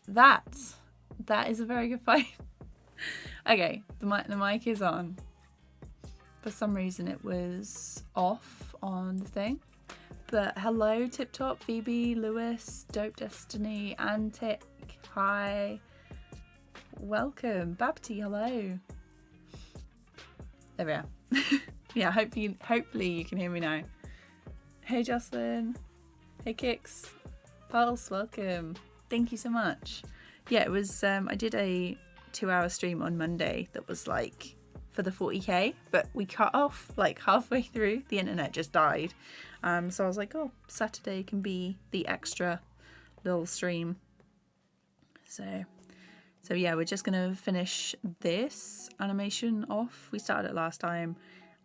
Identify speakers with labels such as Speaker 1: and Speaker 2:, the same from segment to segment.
Speaker 1: That is a very good fight. Okay, the mic is on. For some reason it was off on the thing. But hello, Tip Top, Phoebe, Lewis, Dope Destiny, Antic, hi. Welcome. Babty, hello. There we are. Yeah, hopefully you can hear me now. Hey Jocelyn. Hey Kix. Pulse, welcome. Thank you so much. Yeah, it was I did a 2-hour stream on Monday that was like for the 40k, but we cut off like halfway through. The internet just died. So I was like, oh, Saturday can be the extra little stream. So yeah, we're just gonna finish this animation off. We started it last time.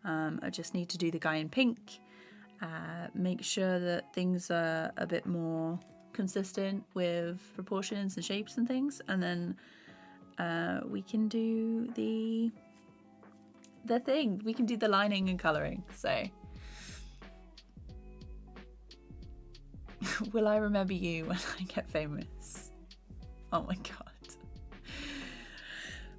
Speaker 1: I just need to do the guy in pink, make sure that things are a bit more consistent with proportions and shapes and things, and then we can do the thing. We can do the lining and colouring. So will I remember you when I get famous? Oh my god.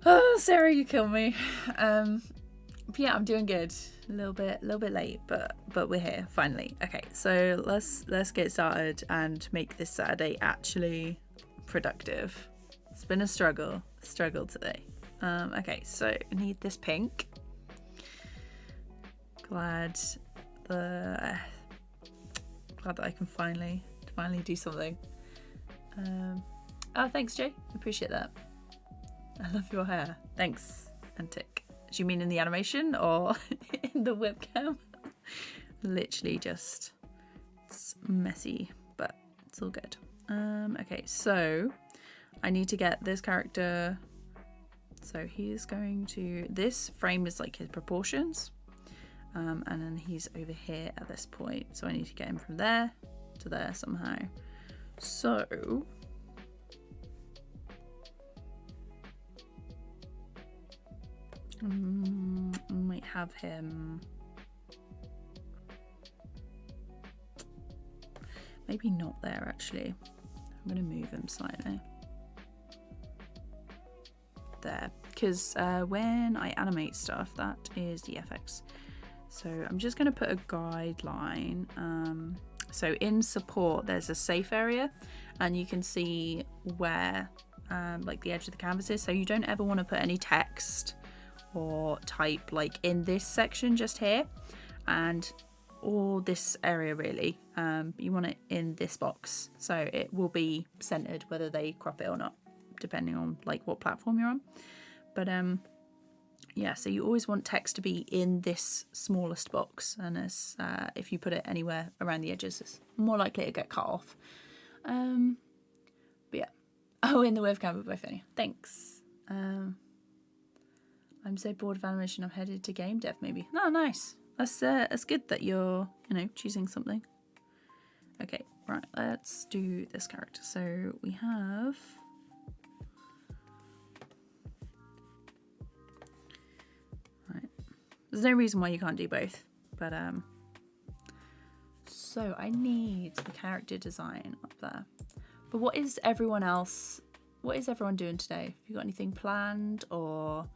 Speaker 1: Oh, Sarah, you kill me. But yeah, I'm doing good. A little bit late, but we're here finally. Okay, so let's get started and make this Saturday actually productive. It's been a struggle today. Okay, so I need this pink. Glad that I can finally do something. Oh, thanks, Jay. Appreciate that. I love your hair. Thanks, Antic. Do you mean in the animation or in the webcam? Literally just, it's messy, but it's all good. Okay, so I need to get this character. So he's going to, this frame is like his proportions. And then he's over here at this point. So I need to get him from there to there somehow. So I might have him maybe not there actually. I'm gonna move him slightly there, because when I animate stuff, that is the FX. So I'm just gonna put a guideline. So in support there's a safe area, and you can see where like the edge of the canvas is, so you don't ever want to put any text or type like in this section just here, and or this area really. You want it in this box, so it will be centered whether they crop it or not, depending on like what platform you're on. But yeah, so you always want text to be in this smallest box, and as if you put it anywhere around the edges, it's more likely to get cut off. But yeah. Oh, in the webcam by Fanny. Thanks. I'm so bored of animation, I'm headed to game dev maybe. Oh, nice. That's good that you're, choosing something. Okay, right, let's do this character. So we have... Right. There's no reason why you can't do both, but so I need the character design up there. But what is everyone doing today? Have you got anything planned, or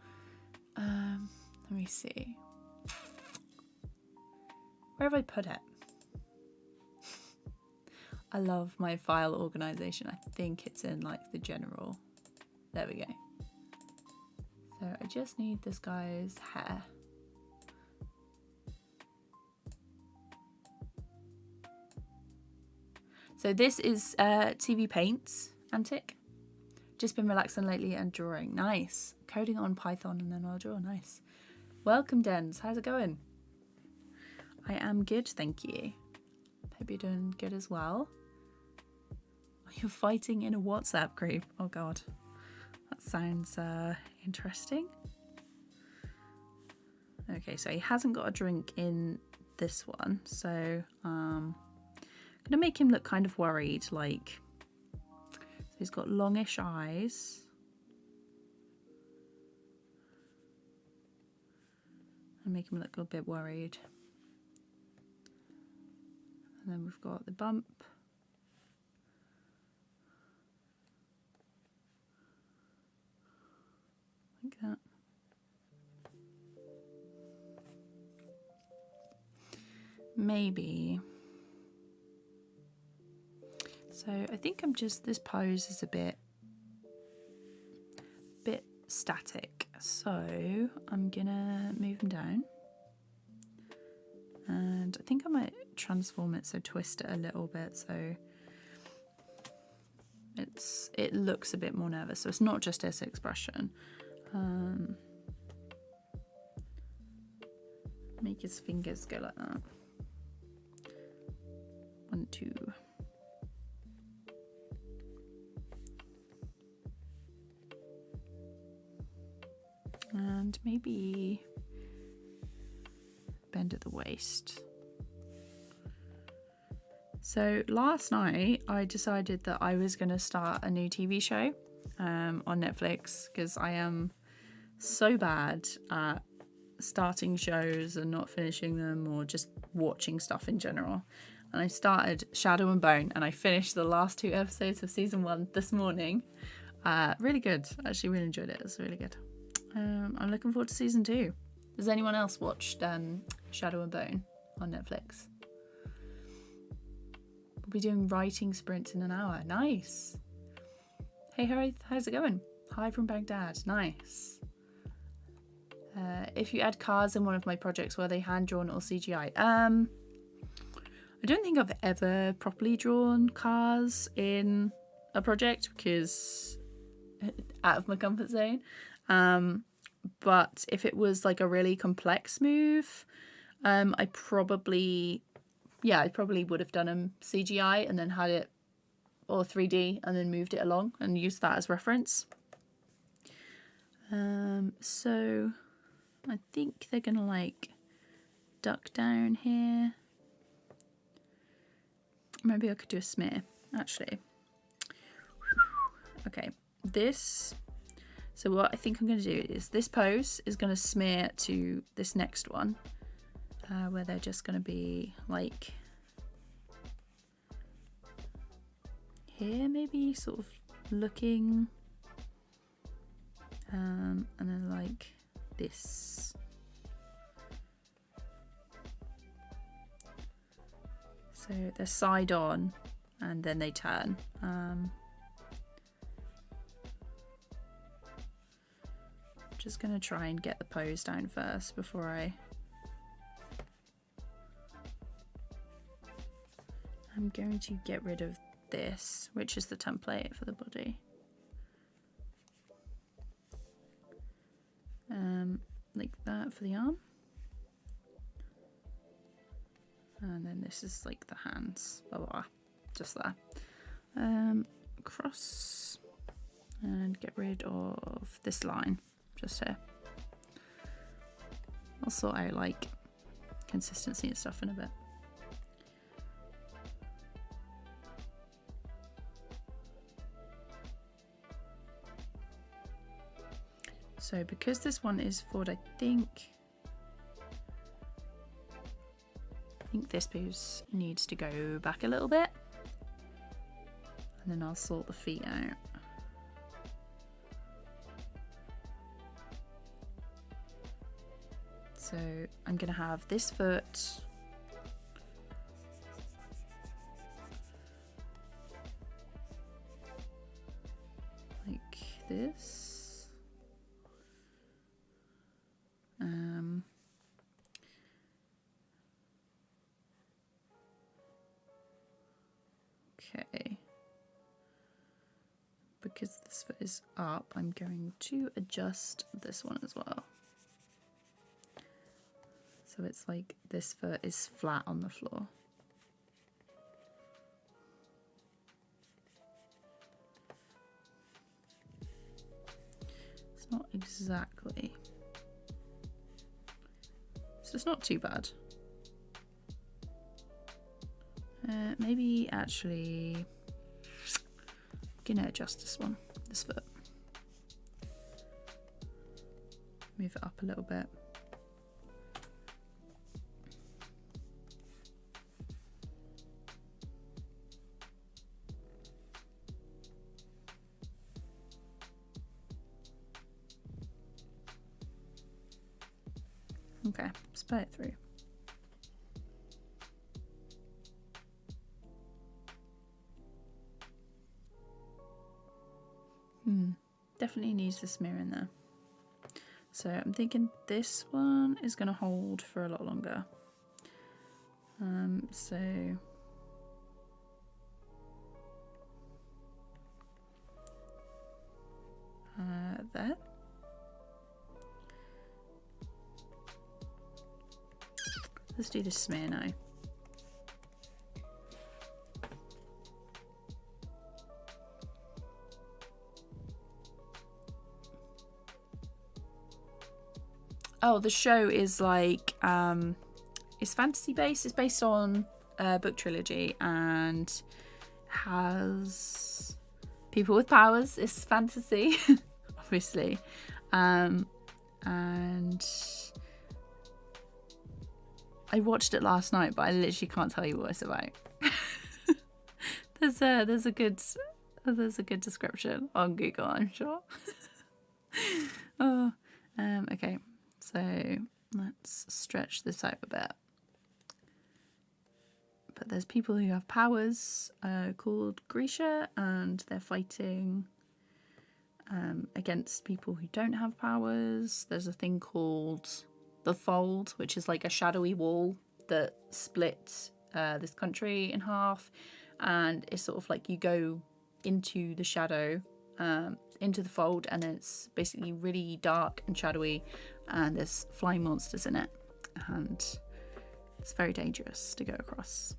Speaker 1: let me see. Where have I put it? I love my file organization. I think it's in like the general. There we go. So I just need this guy's hair. So this is TVPaint, Antic. Just been relaxing lately and drawing. Nice. Coding on Python and then I'll draw. Nice. Welcome, Dens. How's it going? I am good, thank you. Hope you're doing good as well. You're fighting in a WhatsApp group. Oh God, that sounds interesting. Okay, so he hasn't got a drink in this one, so I'm gonna make him look kind of worried, like, so he's got longish eyes. And make him look a bit worried. And then we've got the bump. that. Maybe. So I think I'm just, this pose is a bit static. So I'm gonna move them down. And I think I might transform it, so twist it a little bit so it looks a bit more nervous. So it's not just his expression. Make his fingers go like that. 1, 2. And maybe bend at the waist. So last night I decided that I was going to start a new TV show on Netflix, because I am so bad at starting shows and not finishing them, or just watching stuff in general. And I started Shadow and Bone, and I finished the last 2 episodes of season 1 this morning. Really good. I actually really enjoyed it. It's really good. I'm looking forward to season 2. Has anyone else watched Shadow and Bone on Netflix? We'll be doing writing sprints in an hour. Nice. Hey, Harry, how's it going? Hi from Baghdad. Nice. If you add cars in one of my projects, were they hand-drawn or CGI? I don't think I've ever properly drawn cars in a project, because out of my comfort zone. But if it was like a really complex move, I probably would have done them CGI and then had it, or 3D, and then moved it along and used that as reference. So I think they're gonna like duck down here. Maybe I could do a smear, actually. Okay, this. So what I think I'm going to do is this pose is going to smear to this next one, where they're just going to be like here, maybe sort of looking, and then like this. So they're side on and then they turn. Just going to try and get the pose down first before I'm going to get rid of this, which is the template for the body. Like that for the arm. And then this is like the hands, blah, blah, blah. Just there. Cross and get rid of this line just here. I'll sort out like consistency and stuff in a bit. So because this one is forward, I think this pose needs to go back a little bit, and then I'll sort the feet out. So I'm gonna have this foot like this. Okay. Because this foot is up, I'm going to adjust this one as well. So it's like this foot is flat on the floor. It's not exactly. So it's not too bad. Maybe actually I'm gonna adjust this foot. Move it up a little bit. Okay, let's play it through. Definitely needs the smear in there. So I'm thinking this one is going to hold for a lot longer. So there. Let's do the smear now. Oh, the show is like it's fantasy based. It's based on a book trilogy and has people with powers. It's fantasy, obviously, and I watched it last night, but I literally can't tell you what it's about. There's a good description on Google, I'm sure. Oh, okay. So let's stretch this out a bit. But there's people who have powers called Grisha, and they're fighting against people who don't have powers. There's a thing called the Fold, which is like a shadowy wall that splits this country in half, and it's sort of like you go into the shadow, into the Fold, and it's basically really dark and shadowy, and there's flying monsters in it, and it's very dangerous to go across.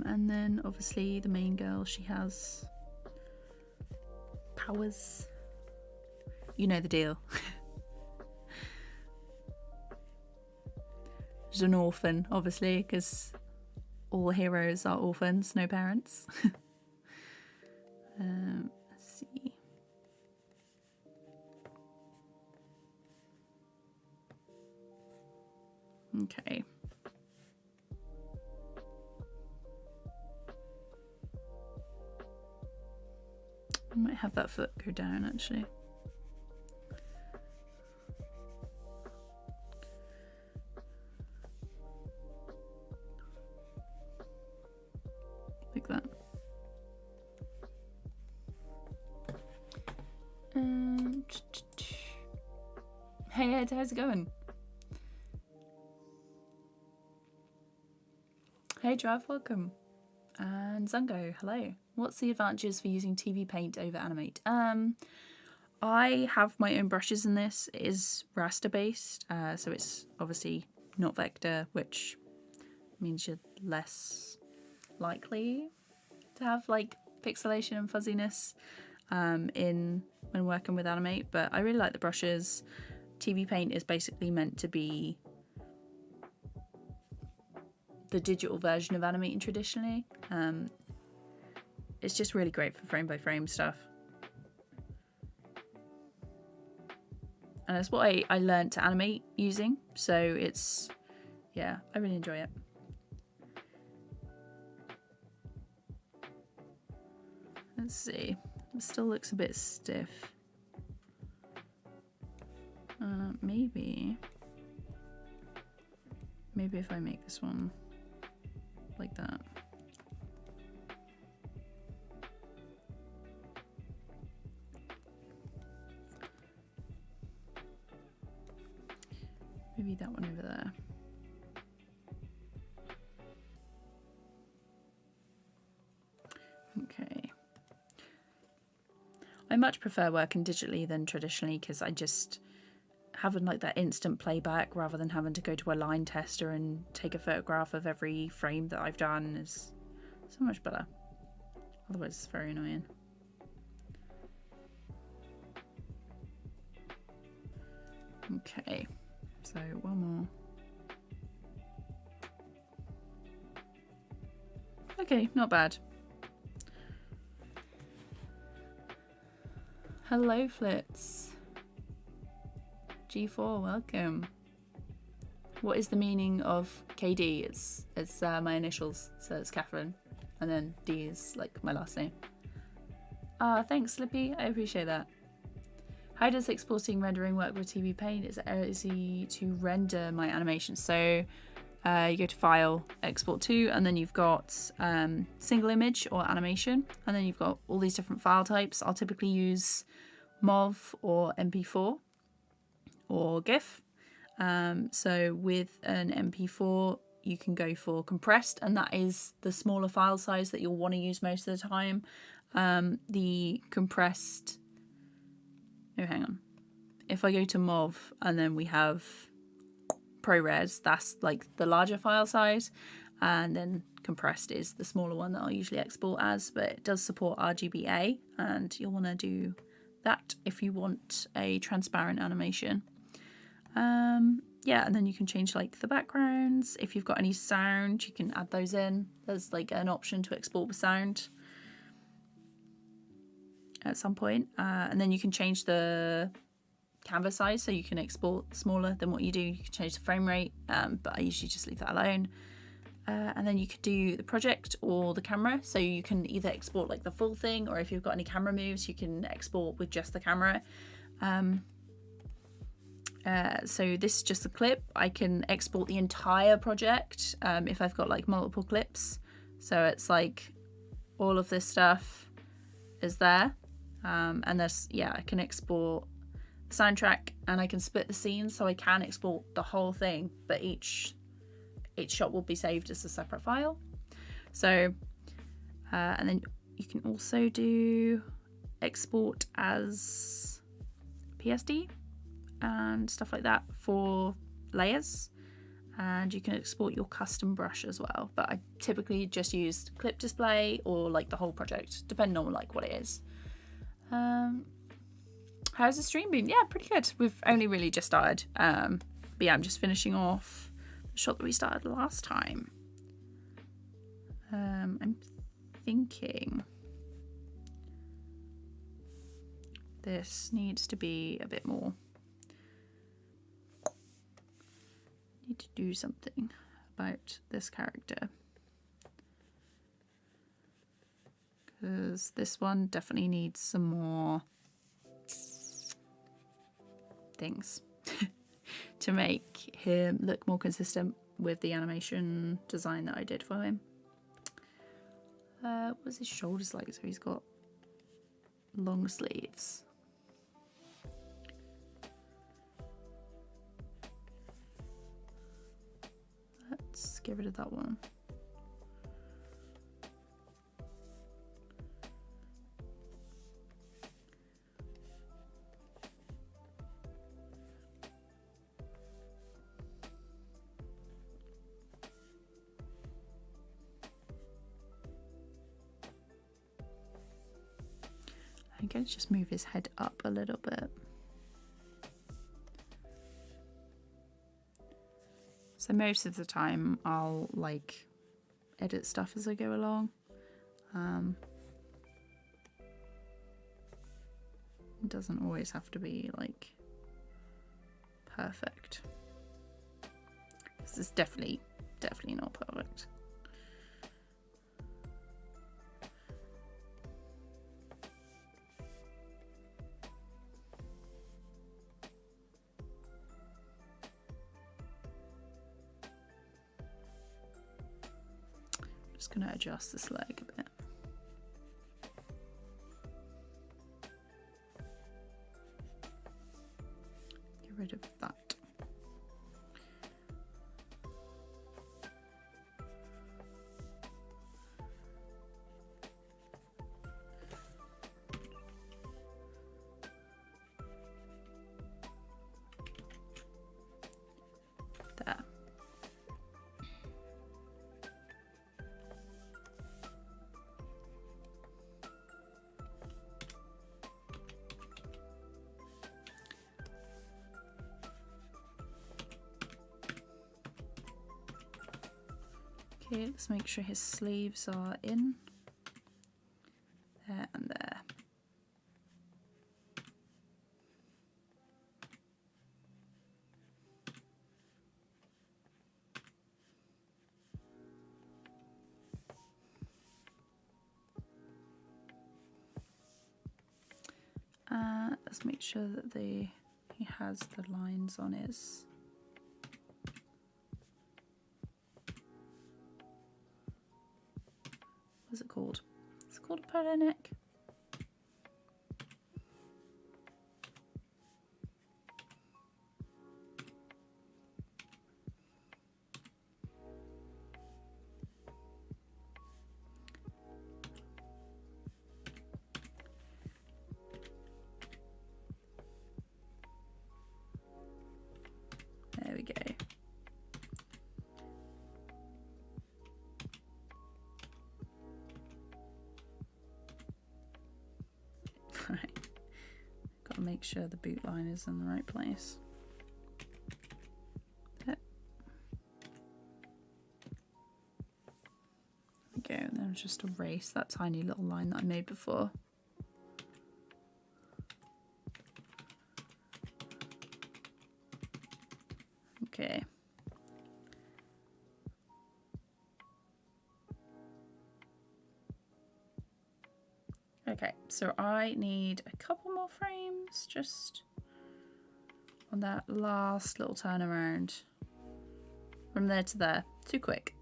Speaker 1: And then obviously the main girl, she has powers. You know the deal. She's an orphan, obviously, because all heroes are orphans, no parents. Let's see. Okay. I might have that foot go down, actually. Like that. Hey Ed, how's it going? Hey Trav, welcome. And Zungo, hello. What's the advantages for using TVPaint over Animate? I have my own brushes in this. It is raster based, so it's obviously not vector, which means you're less likely to have like pixelation and fuzziness when working with Animate. But I really like the brushes. TVPaint is basically meant to be the digital version of animating traditionally. It's just really great for frame by frame stuff. And that's what I learned to animate using. So it's, yeah, I really enjoy it. Let's see. It still looks a bit stiff. Maybe if I make this one like that. Maybe that one over there. Okay. I much prefer working digitally than traditionally because I just having like that instant playback rather than having to go to a line tester and take a photograph of every frame that I've done is so much better. Otherwise it's very annoying. Okay, so one more. Okay, not bad. Hello Flitz. G4, welcome. What is the meaning of KD? It's my initials, so it's Catherine, and then D is like my last name. Thanks, Slippy. I appreciate that. How does exporting rendering work with TVPaint? Is it easy to render my animation? So you go to File, Export to, and then you've got single image or animation, and then you've got all these different file types. I'll typically use MOV or MP4 or GIF. So with an MP4, you can go for compressed, and that is the smaller file size that you'll want to use most of the time. The compressed... Oh, hang on. If I go to MOV and then we have ProRes, that's like the larger file size, and then compressed is the smaller one that I'll usually export as, but it does support RGBA, and you'll want to do that if you want a transparent animation. Yeah, and then you can change like the backgrounds. If you've got any sound, you can add those in. There's like an option to export with sound at some point, and then you can change the canvas size, so you can export smaller than what you do. You can change the frame rate, but I usually just leave that alone. And then you could do the project or the camera, so you can either export like the full thing, or if you've got any camera moves, you can export with just the camera. So this is just a clip. I can export the entire project if I've got like multiple clips, so it's like all of this stuff is there. And there's, yeah, I can export the soundtrack, and I can split the scenes, so I can export the whole thing, but each shot will be saved as a separate file. So and then you can also do export as PSD and stuff like that for layers, and you can export your custom brush as well, but I typically just use clip display or like the whole project, depending on like what it is. How's the stream been? Yeah, pretty good. We've only really just started, but yeah, I'm just finishing off the shot that we started last time. I'm thinking this needs to be a bit more. Need to do something about this character, because this one definitely needs some more things to make him look more consistent with the animation design that I did for him. What's his shoulders like? So he's got long sleeves. Let's get rid of that one. I'm going to just move his head up a little bit. So most of the time I'll like edit stuff as I go along. It doesn't always have to be like perfect. This is definitely not perfect. Just going to adjust this leg a bit. Get rid of that. There. Okay, let's make sure his sleeves are in. There and there. let's make sure that he has the lines on his. What's it called? It's called a polo neck. There we go. Right. Got to make sure the boot line is in the right place. There we go, and then just erase that tiny little line that I made before. Okay. Okay, so I need a couple more frames just on that last little turnaround. From there to there, too quick.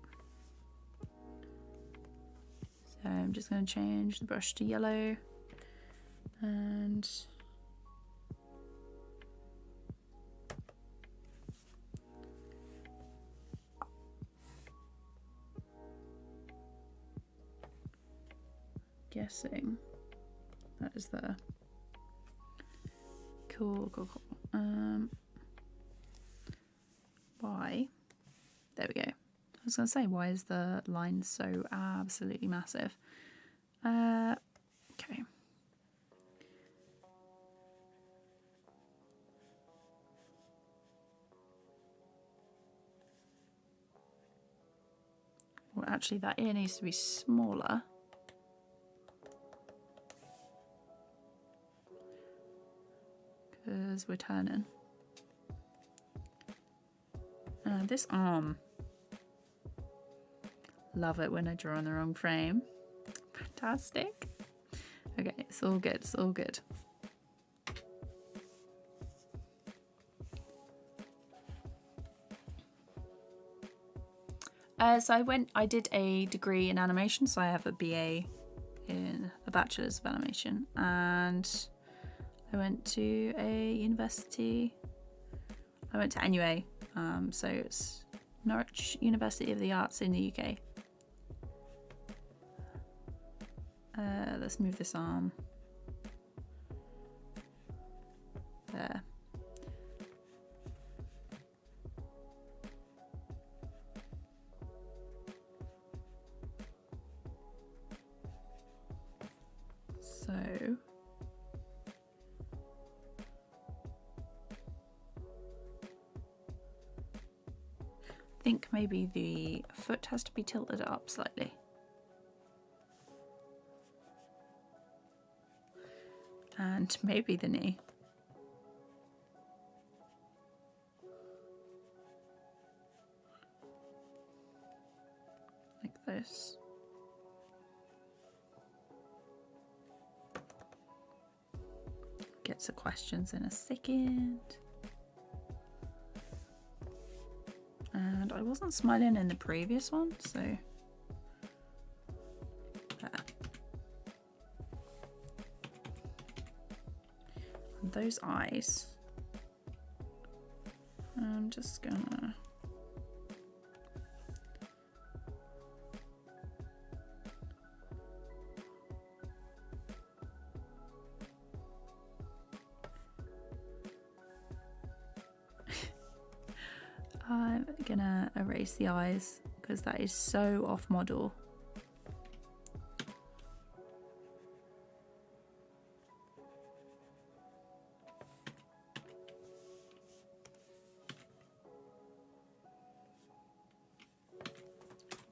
Speaker 1: So I'm just going to change the brush to yellow and guessing that is there. Cool. Why? There we go. I was going to say, why is the line so absolutely massive? Okay. Well, actually, that ear needs to be smaller. Because we're turning. This arm. Love it when I draw in the wrong frame. Fantastic. Okay, it's all good, it's all good. So I did a degree in animation, so I have a BA in a bachelor's of animation, and I went to a university. I went to NUA, so it's Norwich University of the Arts in the UK. Let's move this arm. There. So I think maybe the foot has to be tilted up slightly. And maybe the knee. Like this. Get to questions in a second. And I wasn't smiling in the previous one, so there. And those eyes, I'm just gonna I'm gonna erase the eyes because that is so off model.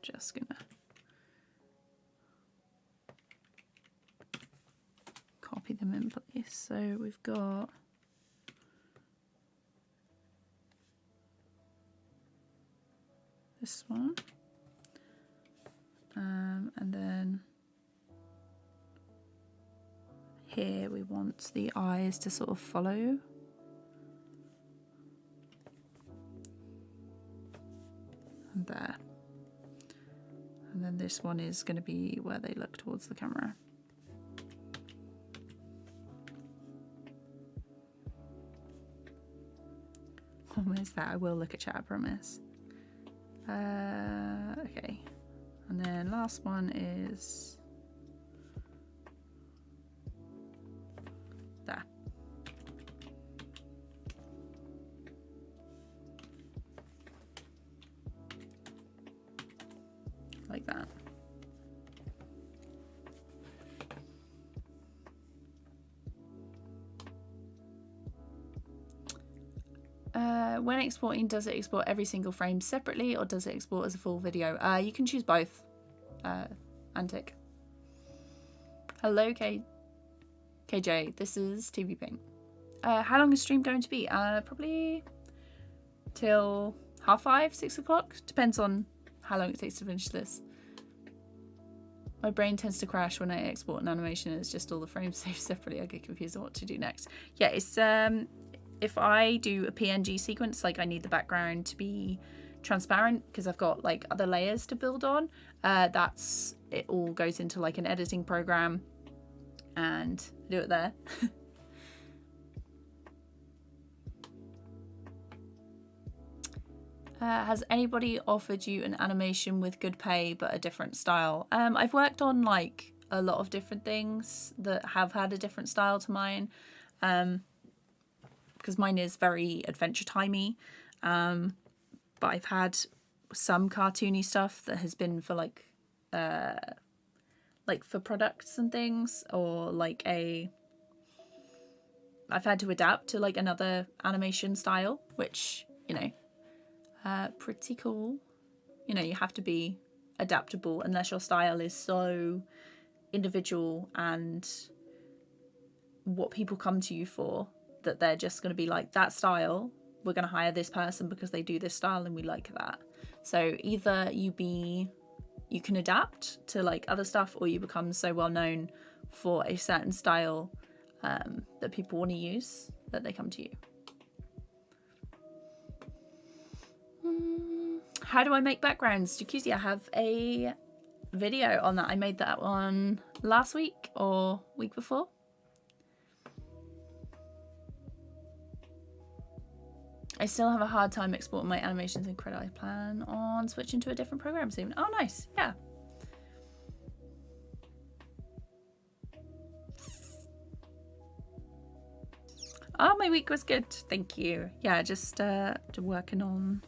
Speaker 1: Just gonna copy them in place. So we've got this one, and then here we want the eyes to sort of follow. And there. And then this one is going to be where they look towards the camera. Almost there. I will look at chat, I promise. Okay. And then last one is there. Like that. When exporting, does it export every single frame separately or does it export as a full video? You can choose both. Antic. Hello, KJ. This is TVPaint. How long is stream going to be? Probably till 5:30, 6 o'clock. Depends on how long it takes to finish this. My brain tends to crash when I export an animation. It's just all the frames saved separately. I get confused on what to do next. Yeah, it's if I do a PNG sequence, like I need the background to be transparent because I've got like other layers to build on. That's it. All goes into like an editing program, and I do it there. Has anybody offered you an animation with good pay but a different style? I've worked on like a lot of different things that have had a different style to mine, because mine is very adventure timey. But I've had some cartoony stuff that has been for like for products and things, or like I've had to adapt to like another animation style, which, you know, pretty cool. You know, you have to be adaptable unless your style is so individual and what people come to you for, that they're just going to be like, that style, we're going to hire this person because they do this style and we like that. So either you can adapt to like other stuff, or you become so well known for a certain style that people want to use that they come to you. How do I make backgrounds? Jacuzzi, I have a video on that. I made that one last week or week before. I still have a hard time exporting my animations in Credit. I plan on switching to a different program soon. Oh, nice. Yeah. Oh, my week was good. Thank you. Yeah, just working on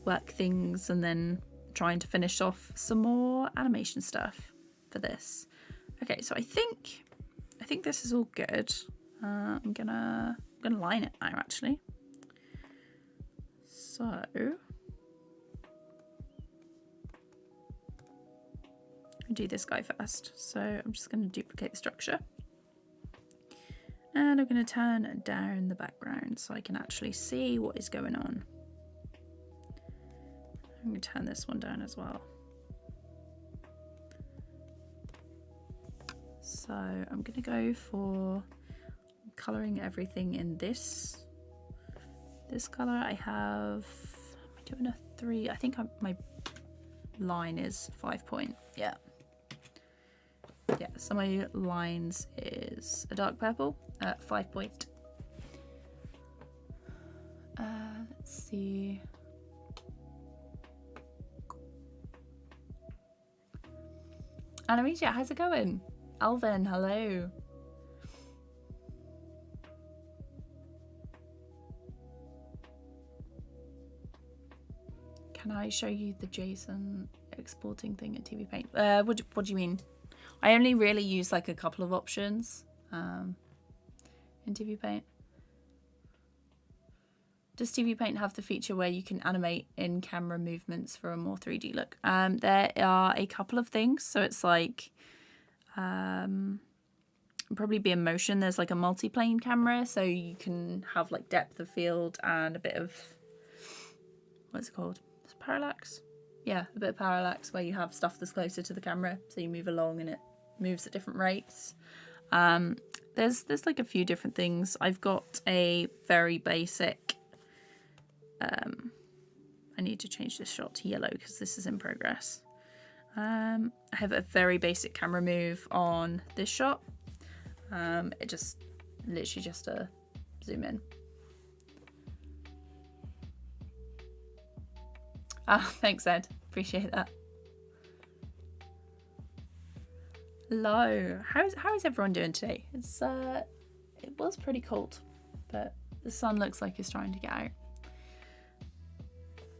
Speaker 1: work things and then trying to finish off some more animation stuff for this. Okay, so I think this is all good. I'm gonna line it now, actually. So do this guy first. So I'm just going to duplicate the structure, and I'm going to turn down the background so I can actually see what is going on. I'm going to turn this one down as well. So I'm going to go for colouring everything in this colour. I have, am I doing a 3? I think my line is 5 point. Yeah. Yeah, so my lines is a dark purple at 5 point. Let's see. Anamesia, how's it going? Alvin, hello. Can I show you the JSON exporting thing in TVPaint? What do you mean? I only really use like a couple of options in TVPaint. Does TVPaint have the feature where you can animate in-camera movements for a more 3D look? There are a couple of things. So it's like probably be in motion. There's like a multi-plane camera, so you can have like depth of field and a bit of, what's it called? It's parallax. Yeah, a bit of parallax where you have stuff that's closer to the camera, so you move along and it moves at different rates. There's like a few different things. I've got a very basic, I need to change this shot to yellow because this is in progress. I have a very basic camera move on this shot. It just literally just a zoom in. Ah, thanks Ed, appreciate that. Hello, how is everyone doing today? It's it was pretty cold, but the sun looks like it's trying to get out.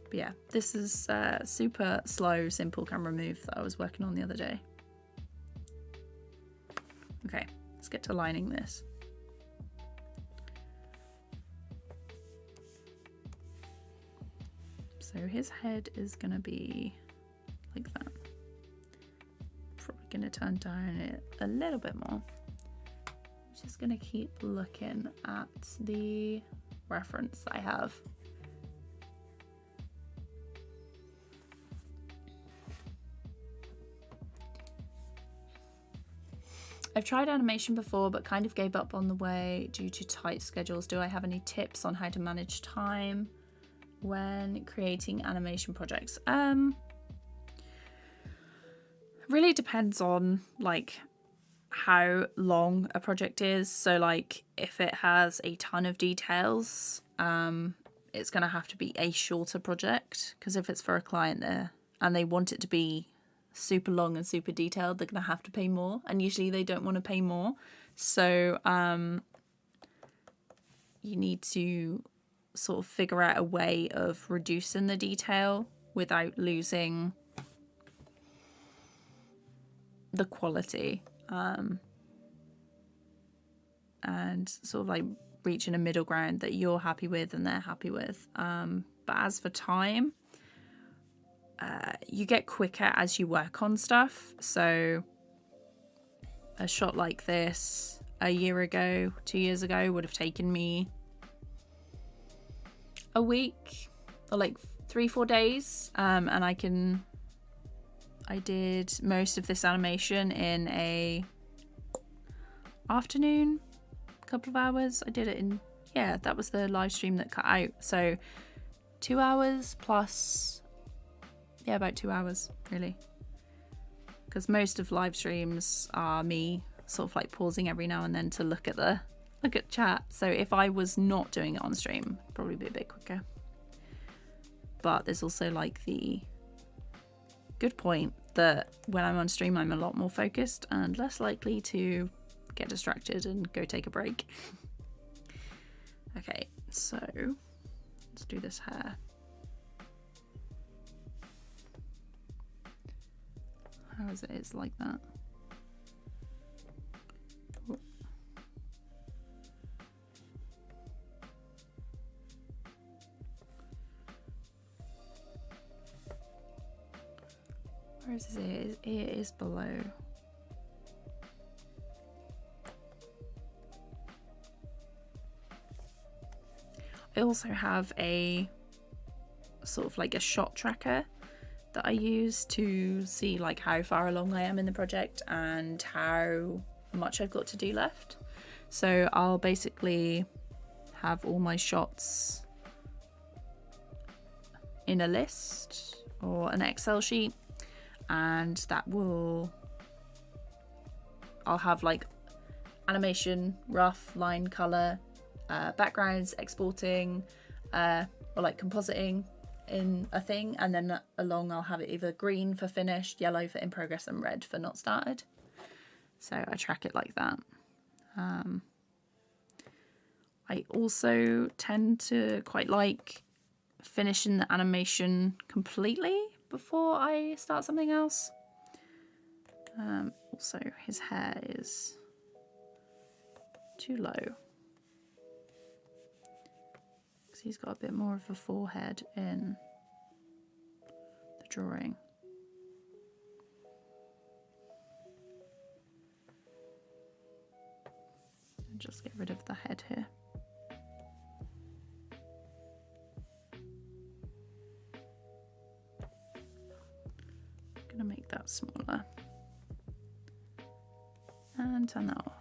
Speaker 1: But yeah, this is a super slow, simple camera move that I was working on the other day. Okay, let's get to lining this. So his head is gonna be like that. Probably gonna turn down it a little bit more. Just gonna keep looking at the reference that I have. I've tried animation before but kind of gave up on the way due to tight schedules. Do I have any tips on how to manage time when creating animation projects? Really depends on like how long a project is. So like if it has a ton of details, it's gonna have to be a shorter project, because if it's for a client there and they want it to be super long and super detailed, they're gonna have to pay more, and usually they don't want to pay more. So you need to sort of figure out a way of reducing the detail without losing the quality, and sort of like reaching a middle ground that you're happy with and they're happy with. But as for time, you get quicker as you work on stuff. So a shot like this a year ago, 2 years ago, would have taken me a week or like 3-4 days, and I did most of this animation in a afternoon, couple of hours. I did it in, yeah, that was the live stream that cut out. So 2 hours plus, yeah, about 2 hours really, because most of live streams are me sort of like pausing every now and then to look at chat. So if I was not doing it on stream, it'd probably be a bit quicker. But there's also like the good point that when I'm on stream, I'm a lot more focused and less likely to get distracted and go take a break. Okay, so let's do this hair. How is it? It's like that. Where is his ear? His ear is below. I also have a sort of like a shot tracker that I use to see like how far along I am in the project and how much I've got to do left. So I'll basically have all my shots in a list or an Excel sheet, and that will, I'll have like animation, rough, line, color, backgrounds, exporting, or like compositing in a thing, and then along I'll have it either green for finished, yellow for in progress, and red for not started. So I track it like that. I also tend to quite like finishing the animation completely before I start something else. Also his hair is too low because he's got a bit more of a forehead in the drawing. And just get rid of the head here. I'm gonna make that smaller and turn that off.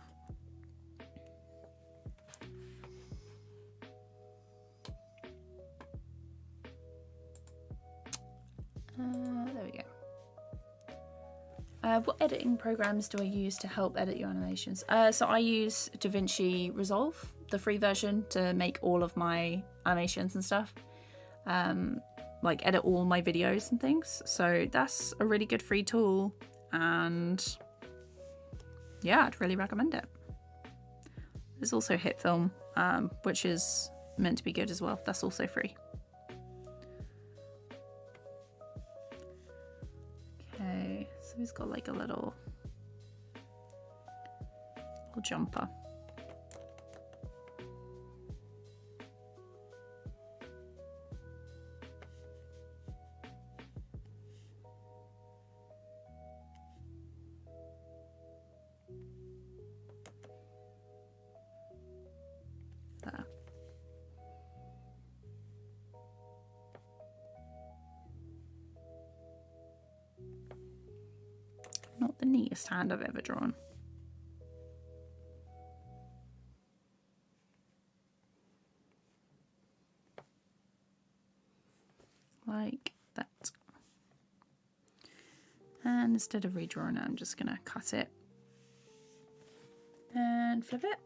Speaker 1: What editing programs do I use to help edit your animations? So I use Davinci Resolve, the free version, to make all of my animations and stuff. Like edit all my videos and things. So that's a really good free tool, and yeah, I'd really recommend it. There's also HitFilm, which is meant to be good as well. That's also free. Okay, so he's got like a little jumper. There. Not the neatest hand I've ever drawn. Like that. And instead of redrawing it, I'm just gonna cut it and flip it.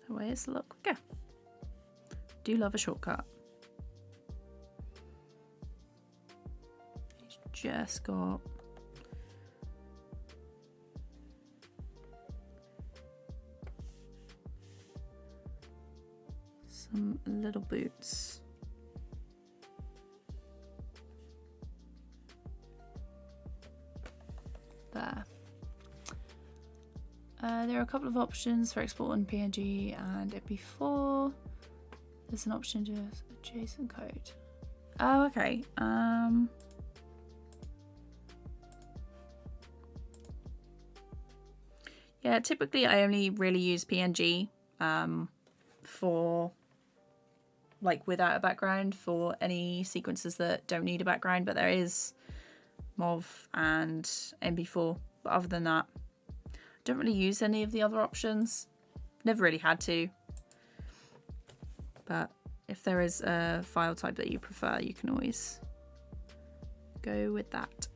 Speaker 1: That way it's a lot quicker. Do love a shortcut. He's just got some little boots. There. There are a couple of options for exporting PNG and MP4. There's an option to JSON code. Oh, okay. Yeah, typically I only really use PNG for like without a background for any sequences that don't need a background, but there is MOV and MP4. But other than that, I don't really use any of the other options. Never really had to. But if there is a file type that you prefer, you can always go with that.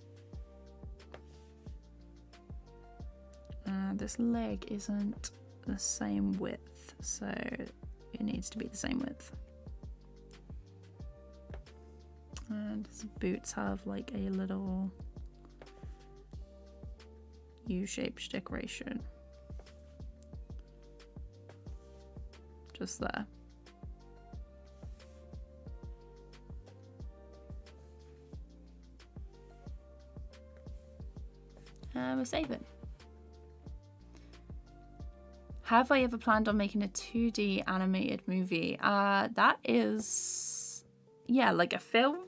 Speaker 1: This leg isn't the same width, so it needs to be the same width. And his boots have like a little U-shaped decoration. Just there. We're saving. Have I ever planned on making a 2D animated movie? That is, yeah, like a film.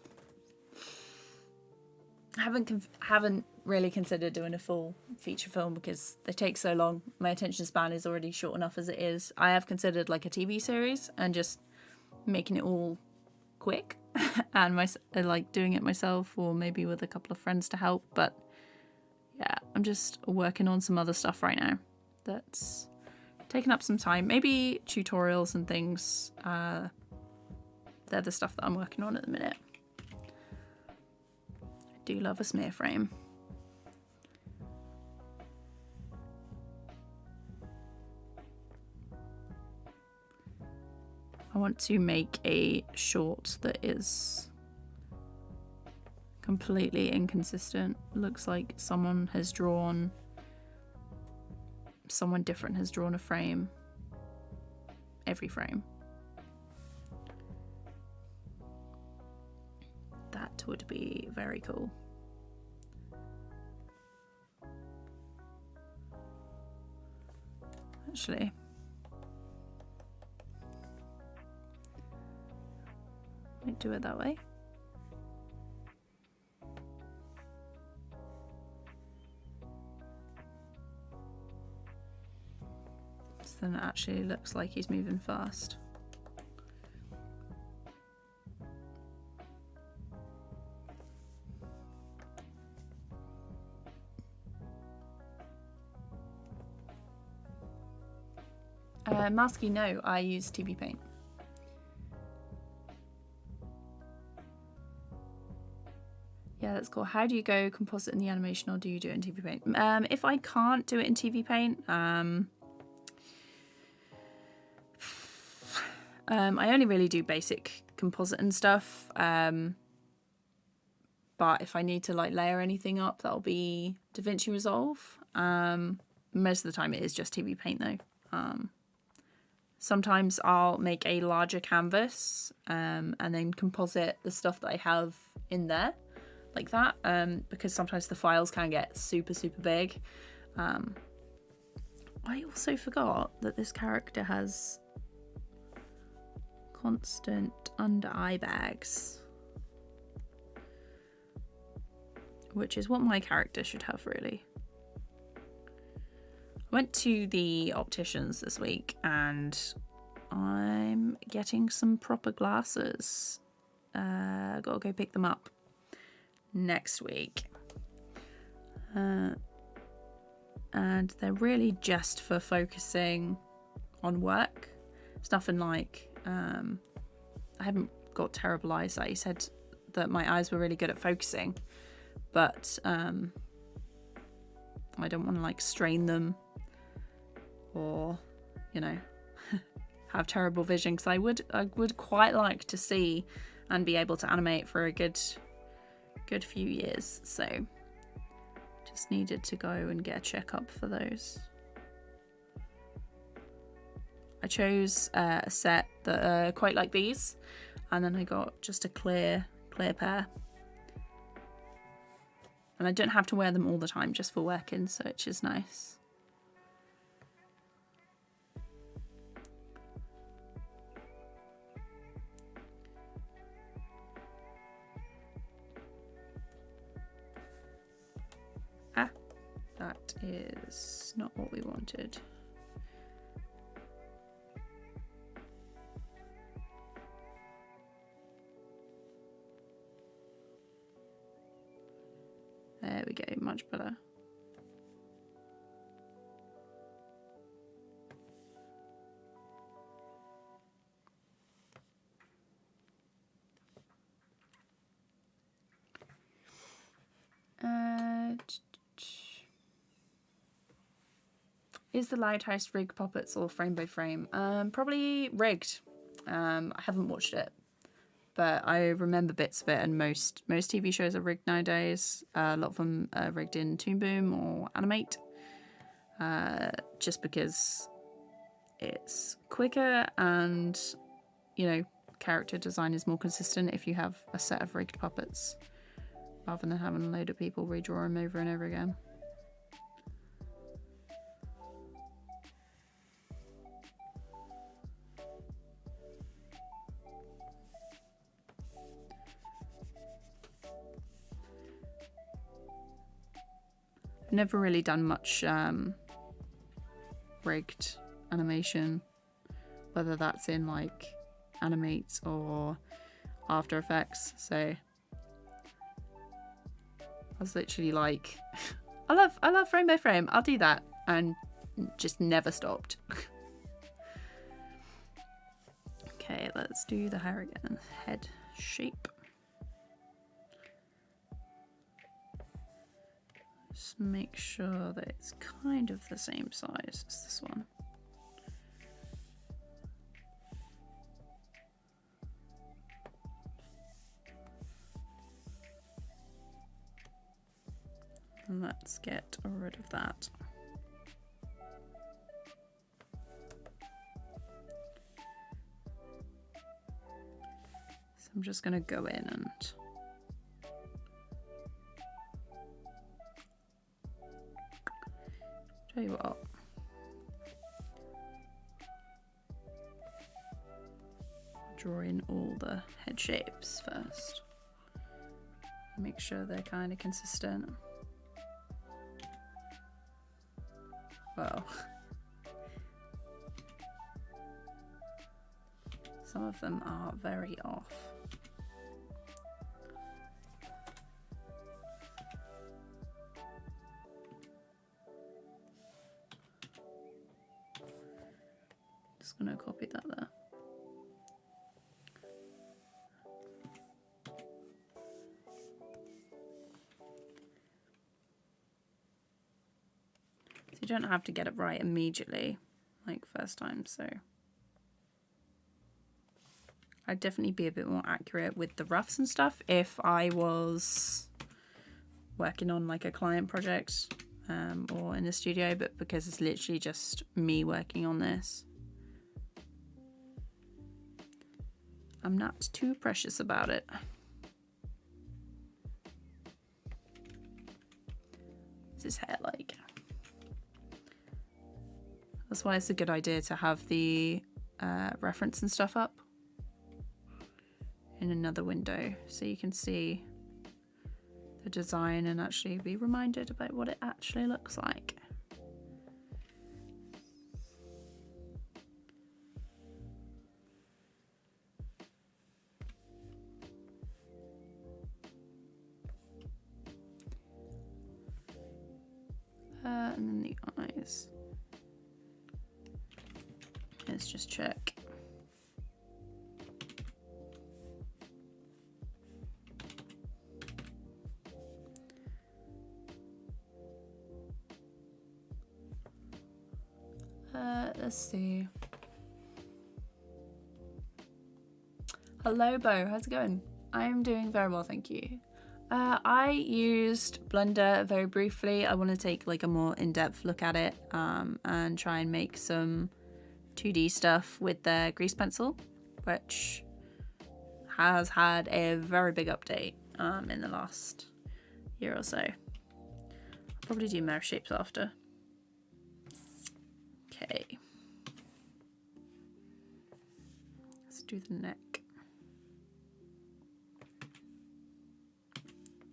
Speaker 1: Haven't really considered doing a full feature film because they take so long. My attention span is already short enough as it is. I have considered like a TV series and just making it all quick and like doing it myself or maybe with a couple of friends to help. But yeah, I'm just working on some other stuff right now that's taking up some time. Maybe tutorials and things. They're the stuff that I'm working on at the minute. I do love a smear frame. I want to make a short that is completely inconsistent. Looks like someone different has drawn a frame every frame. That would be very cool. Actually, might do it that way. So then it actually looks like he's moving fast. Masky, no, I use TVPaint. Yeah, that's cool. How do you go composite in the animation, or do you do it in TVPaint? If I can't do it in TVPaint, I only really do basic composite and stuff. But if I need to like layer anything up, that'll be Davinci Resolve. Most of the time it is just TVPaint though. Sometimes I'll make a larger canvas and then composite the stuff that I have in there like that, because sometimes the files can get super big. I also forgot that this character has constant under eye bags, which is what my character should have really. I went to the opticians this week and I'm getting some proper glasses. Gotta go pick them up next week. And they're really just for focusing on work. It's nothing like, I haven't got terrible eyesight. He said that my eyes were really good at focusing, but I don't want to like strain them or, you know, have terrible vision, because I would quite like to see and be able to animate for a good few years. So just needed to go and get a checkup for those. I chose a set that are quite like these, and then I got just a clear pair. And I don't have to wear them all the time, just for working, so it's just nice. That is not what we wanted. There we go, much better. Is the Lighthouse rigged puppets or frame by frame? Probably rigged. I haven't watched it, but I remember bits of it, and most TV shows are rigged nowadays. A lot of them are rigged in Toon Boom or Animate, just because it's quicker and, you know, character design is more consistent if you have a set of rigged puppets, rather than having a load of people redraw them over and over again. Never really done much rigged animation, whether that's in like Animate or After Effects. So I was literally like, I love frame by frame, I'll do that, and just never stopped. Okay, let's do the hair again. Head shape. Just make sure that it's kind of the same size as this one. And let's get rid of that. So I'm just going to go in and tell you what, draw in all the head shapes first. Make sure they're kind of consistent. Well, some of them are very off. just gonna copy that there. So you don't have to get it right immediately, like first time, so I'd definitely be a bit more accurate with the roughs and stuff if I was working on like a client project or in the studio, but because it's literally just me working on this, I'm not too precious about it. What's his hair like? That's why it's a good idea to have the reference and stuff up in another window so you can see the design and actually be reminded about what it actually looks like. And then the eyes. Let's just check. Let's see. Hello, Bo. How's it going? I'm doing very well, thank you. I used Blender very briefly. I want to take like a more in-depth look at it and try and make some 2D stuff with the grease pencil, which has had a very big update in the last year or so. I'll probably do mouth shapes after. Okay. Let's do the neck.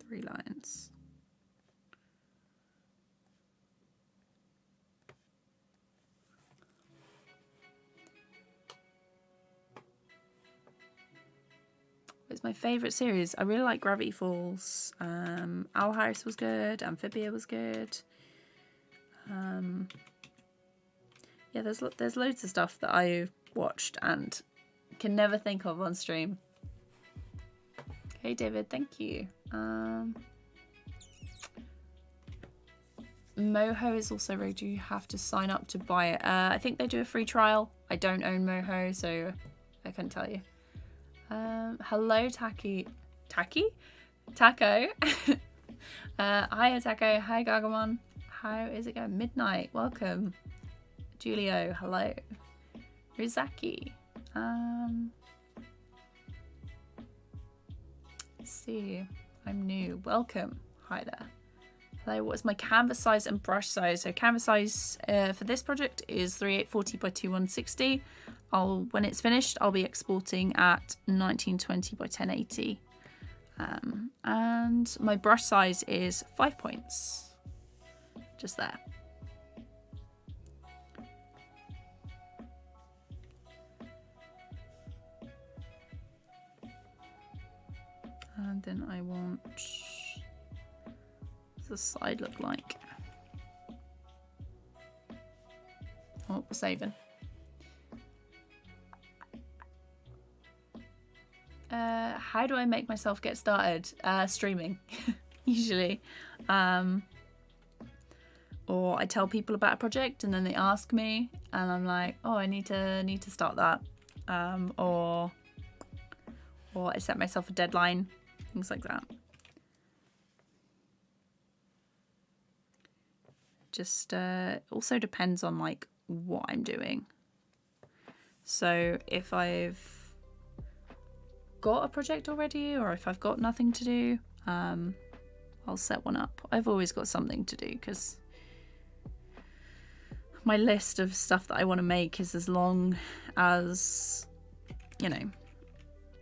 Speaker 1: 3 lines. It's my favourite series. I really like Gravity Falls. Owl House was good. Amphibia was good. Yeah, there's loads of stuff that I watched and can never think of on stream. Hey David, thank you. Moho is also rigged. You have to sign up to buy it. I think they do a free trial. I don't own Moho, so I couldn't tell you. Hello, Taco. Hi, Taco. Hi, Gargamon. How is it going? Midnight. Welcome. Julio. Hello. Rizaki. Let's see. I'm new. Welcome. Hi there. Hello. What is my canvas size and brush size? So canvas size for this project is 3840 by 2160. When it's finished, I'll be exporting at 1920 by 1080. And my brush size is 5 points. Just there. And then I want... What's the side look like? Oh, we're saving. How do I make myself get started? Streaming, usually. Or I tell people about a project and then they ask me and I'm like, oh, I need to start that. Or I set myself a deadline, things like that. Just also depends on like what I'm doing. So if I've got a project already or if I've got nothing to do, I'll set one up. I've always got something to do because my list of stuff that I want to make is as long as, you know,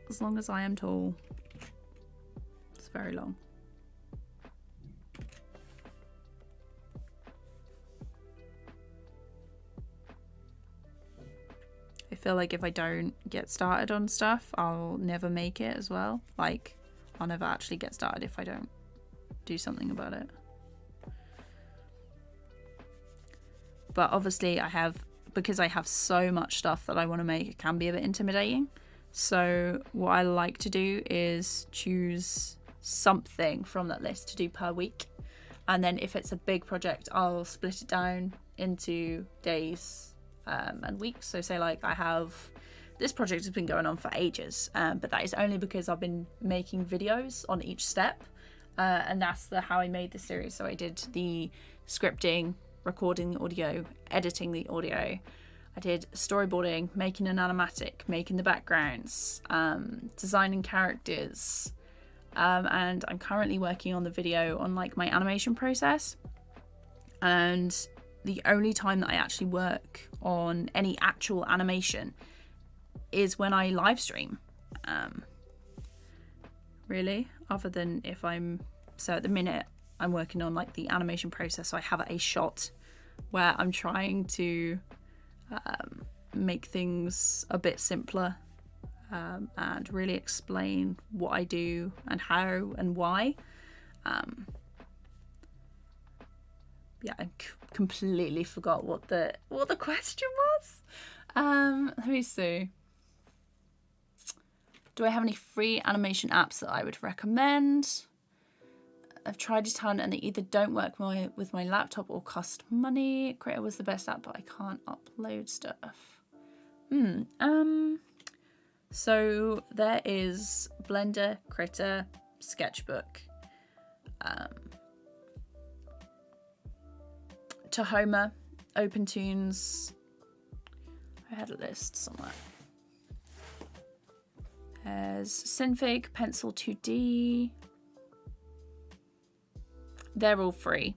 Speaker 1: as long as I am tall. It's very long. I feel like if I don't get started on stuff, I'll never make it as well. Like, I'll never actually get started if I don't do something about it. But obviously I have because I have so much stuff that I want to make, it can be a bit intimidating. So what I like to do is choose something from that list to do per week. And then if it's a big project, I'll split it down into days and weeks. So say like I have, this project has been going on for ages, but that is only because I've been making videos on each step. And that's how I made the series. So I did the scripting, recording the audio, editing the audio. I did storyboarding, making an animatic, making the backgrounds, designing characters. And I'm currently working on the video on like my animation process. And the only time that I actually work on any actual animation is when I live stream. Really, other than if so at the minute I'm working on like the animation process, so I have a shot where I'm trying to make things a bit simpler and really explain what I do and how and why. Yeah, I completely forgot what the question was. Let me see. Do I have any free animation apps that I would recommend? I've tried a ton and they either don't work with my laptop or cost money. Critter was the best app, but I can't upload stuff. So there is Blender, Critter, Sketchbook, Tahoma, OpenTunes. I had a list somewhere. There's Synfig, Pencil 2D. They're all free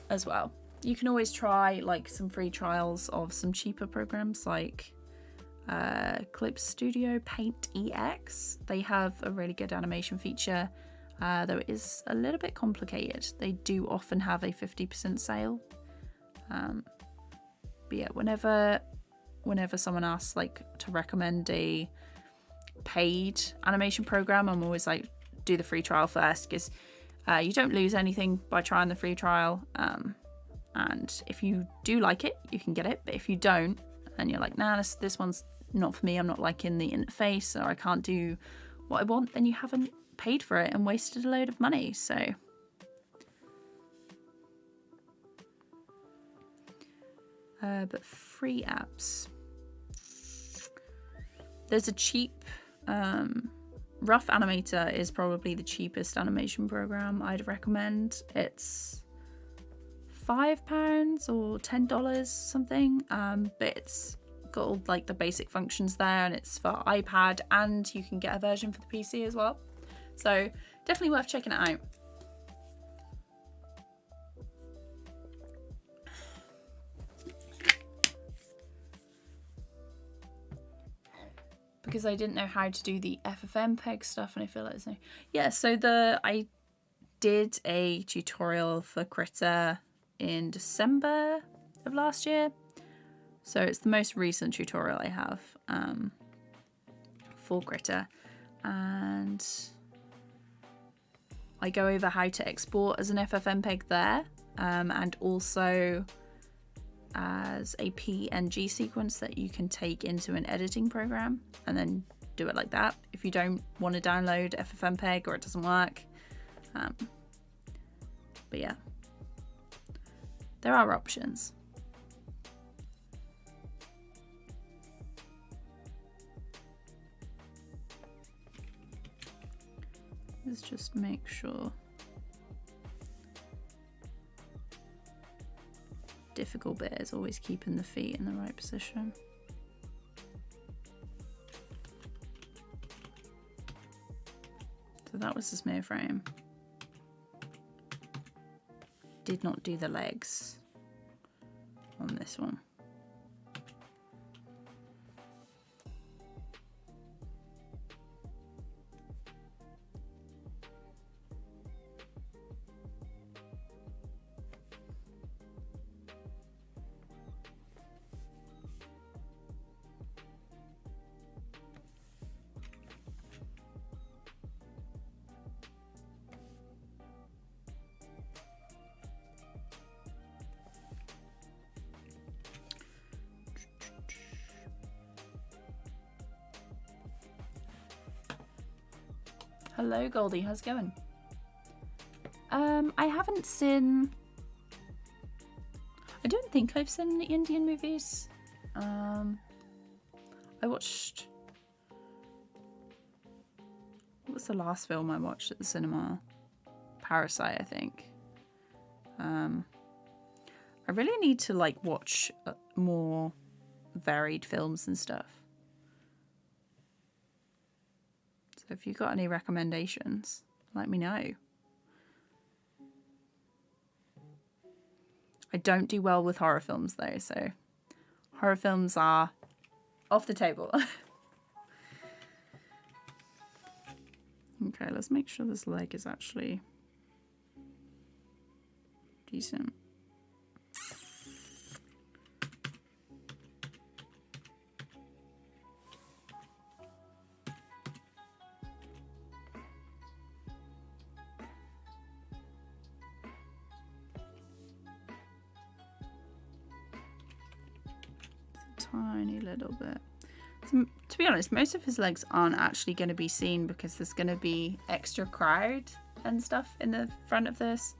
Speaker 1: as well. You can always try like some free trials of some cheaper programs like Clip Studio Paint EX. They have a really good animation feature, though it is a little bit complicated. They do often have a 50% sale. But yeah, whenever someone asks like to recommend a paid animation program, I'm always like, do the free trial first, because you don't lose anything by trying the free trial. And if you do like it, you can get it. But if you don't, and you're like, nah, this one's not for me, I'm not liking the interface, or I can't do what I want, then you haven't paid for it and wasted a load of money. So but free apps, there's a cheap Rough Animator is probably the cheapest animation program I'd recommend. It's £5 or $10 something, but it's got all like the basic functions there, and it's for iPad, and you can get a version for the PC as well. So definitely worth checking it out. Because I didn't know how to do the FFmpeg stuff, and I feel like there's no... Yeah, so I did a tutorial for Critter in December of last year. So it's the most recent tutorial I have for Critter. And I go over how to export as an FFmpeg there, and also as a PNG sequence that you can take into an editing program and then do it like that if you don't want to download FFmpeg or it doesn't work. But yeah, there are options. Let's just make sure. Difficult bit is always keeping the feet in the right position. So that was the smear frame. Did not do the legs on this one. Hello Goldie, how's it going? I haven't seen... I don't think I've seen the Indian movies. I watched... What was the last film I watched at the cinema? Parasite, I think. I really need to like watch more varied films and stuff. So if you've got any recommendations, let me know. I don't do well with horror films though, so horror films are off the table. Okay, let's make sure this leg is actually decent. Tiny little bit. So, to be honest, most of his legs aren't actually going to be seen because there's going to be extra crowd and stuff in the front of this.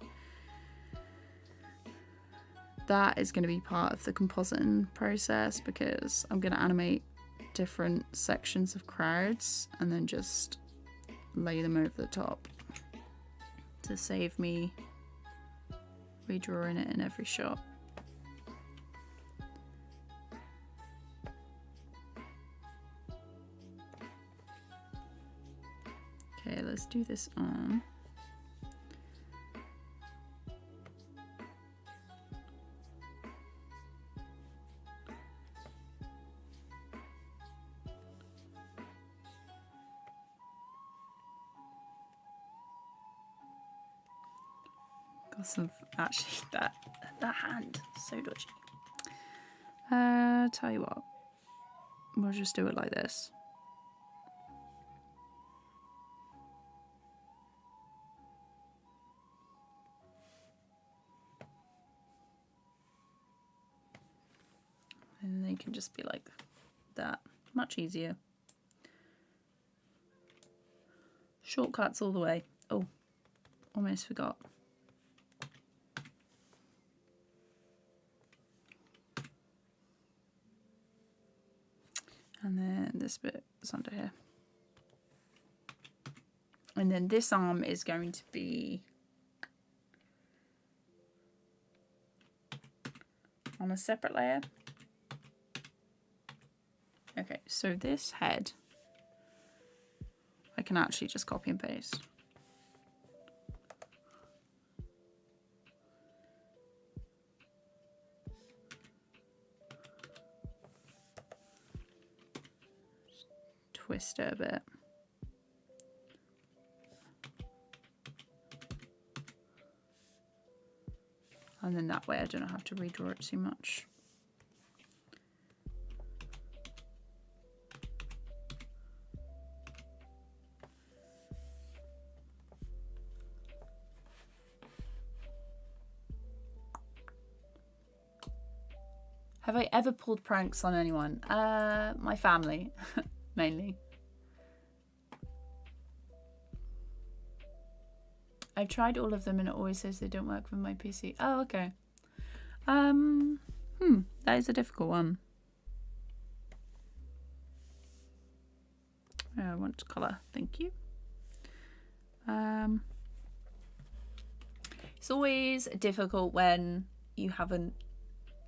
Speaker 1: That is going to be part of the compositing process because I'm going to animate different sections of crowds and then just lay them over the top to save me redrawing it in every shot. Okay, let's do this on. Got some, actually, that hand, so dodgy. Tell you what, we'll just do it like this. And they can just be like that. Much easier. Shortcuts all the way. Oh, almost forgot. And then this bit is under here. And then this arm is going to be on a separate layer. Okay, so this head, I can actually just copy and paste. Just twist it a bit. And then that way I don't have to redraw it too much. Have I ever pulled pranks on anyone? My family, mainly. I've tried all of them and it always says they don't work with my PC. Oh, okay. That is a difficult one. I want colour, thank you. It's always difficult when you haven't,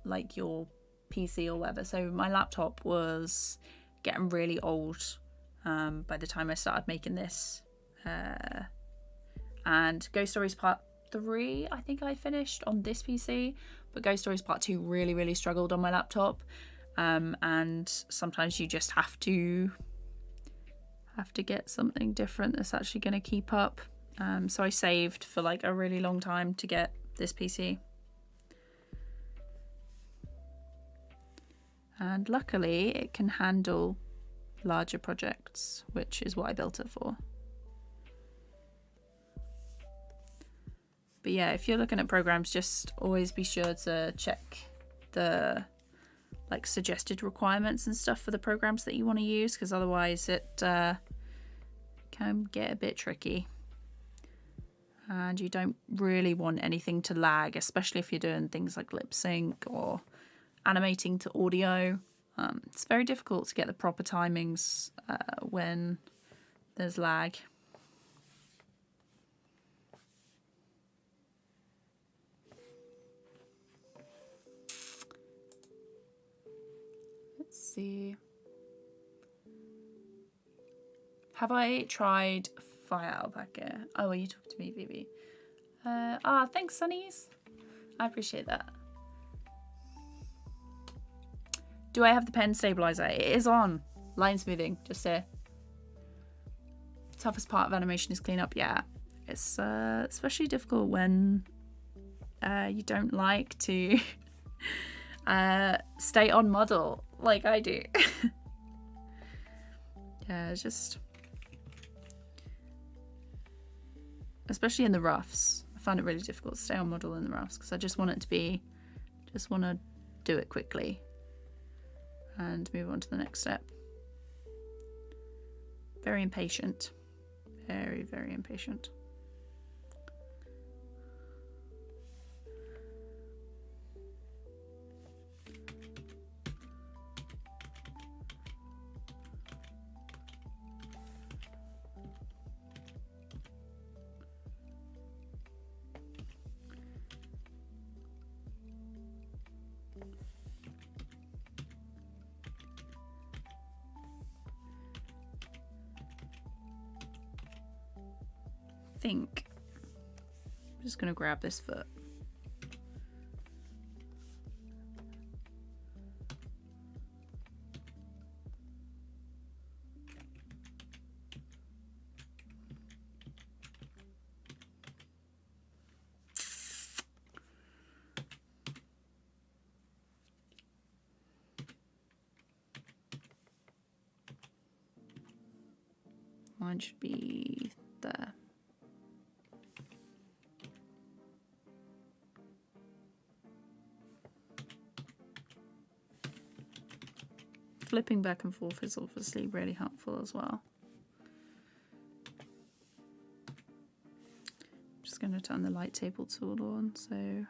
Speaker 1: like, your PC or whatever. So my laptop was getting really old by the time I started making this. And Ghost Stories Part 3, I think I finished on this PC, but Ghost Stories Part 2 really struggled on my laptop. And sometimes you just have to get something different that's actually going to keep up. So I saved for like a really long time to get this PC. And luckily it can handle larger projects, which is what I built it for. But yeah, if you're looking at programs, just always be sure to check the like suggested requirements and stuff for the programs that you want to use, because otherwise it can get a bit tricky. And you don't really want anything to lag, especially if you're doing things like lip sync or animating to audio. It's very difficult to get the proper timings when there's lag. Let's see. Have I tried Fire Alpaca? Oh, are you talking to me, Vivi? Thanks, Sunnies. I appreciate that. Do I have the pen stabilizer? It is on. Line smoothing, just here. Toughest part of animation is cleanup. Yeah, it's especially difficult when you don't like to stay on model like I do. Yeah, it's just, especially in the roughs, I find it really difficult to stay on model in the roughs because I just want it to be, just want to do it quickly and move on to the next step. Very impatient. Very, very impatient. Think I'm just gonna grab this foot. Mine should be there. Flipping back and forth is obviously really helpful as well. I'm just going to turn the light table tool on so you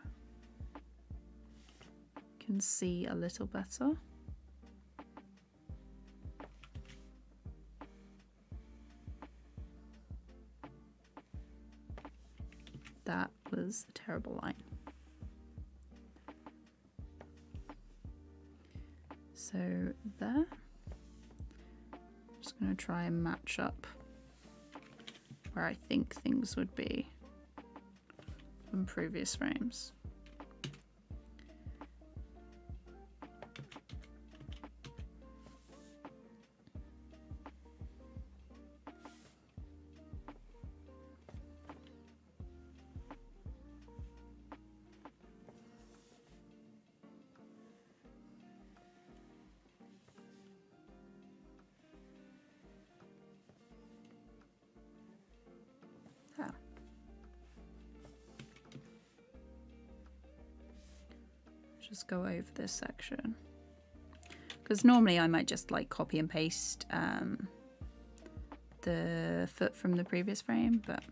Speaker 1: can see a little better. That was a terrible line. So there. I'm just going to try and match up where I think things would be from previous frames. Just go over this section because normally I might just like copy and paste the foot from the previous frame, but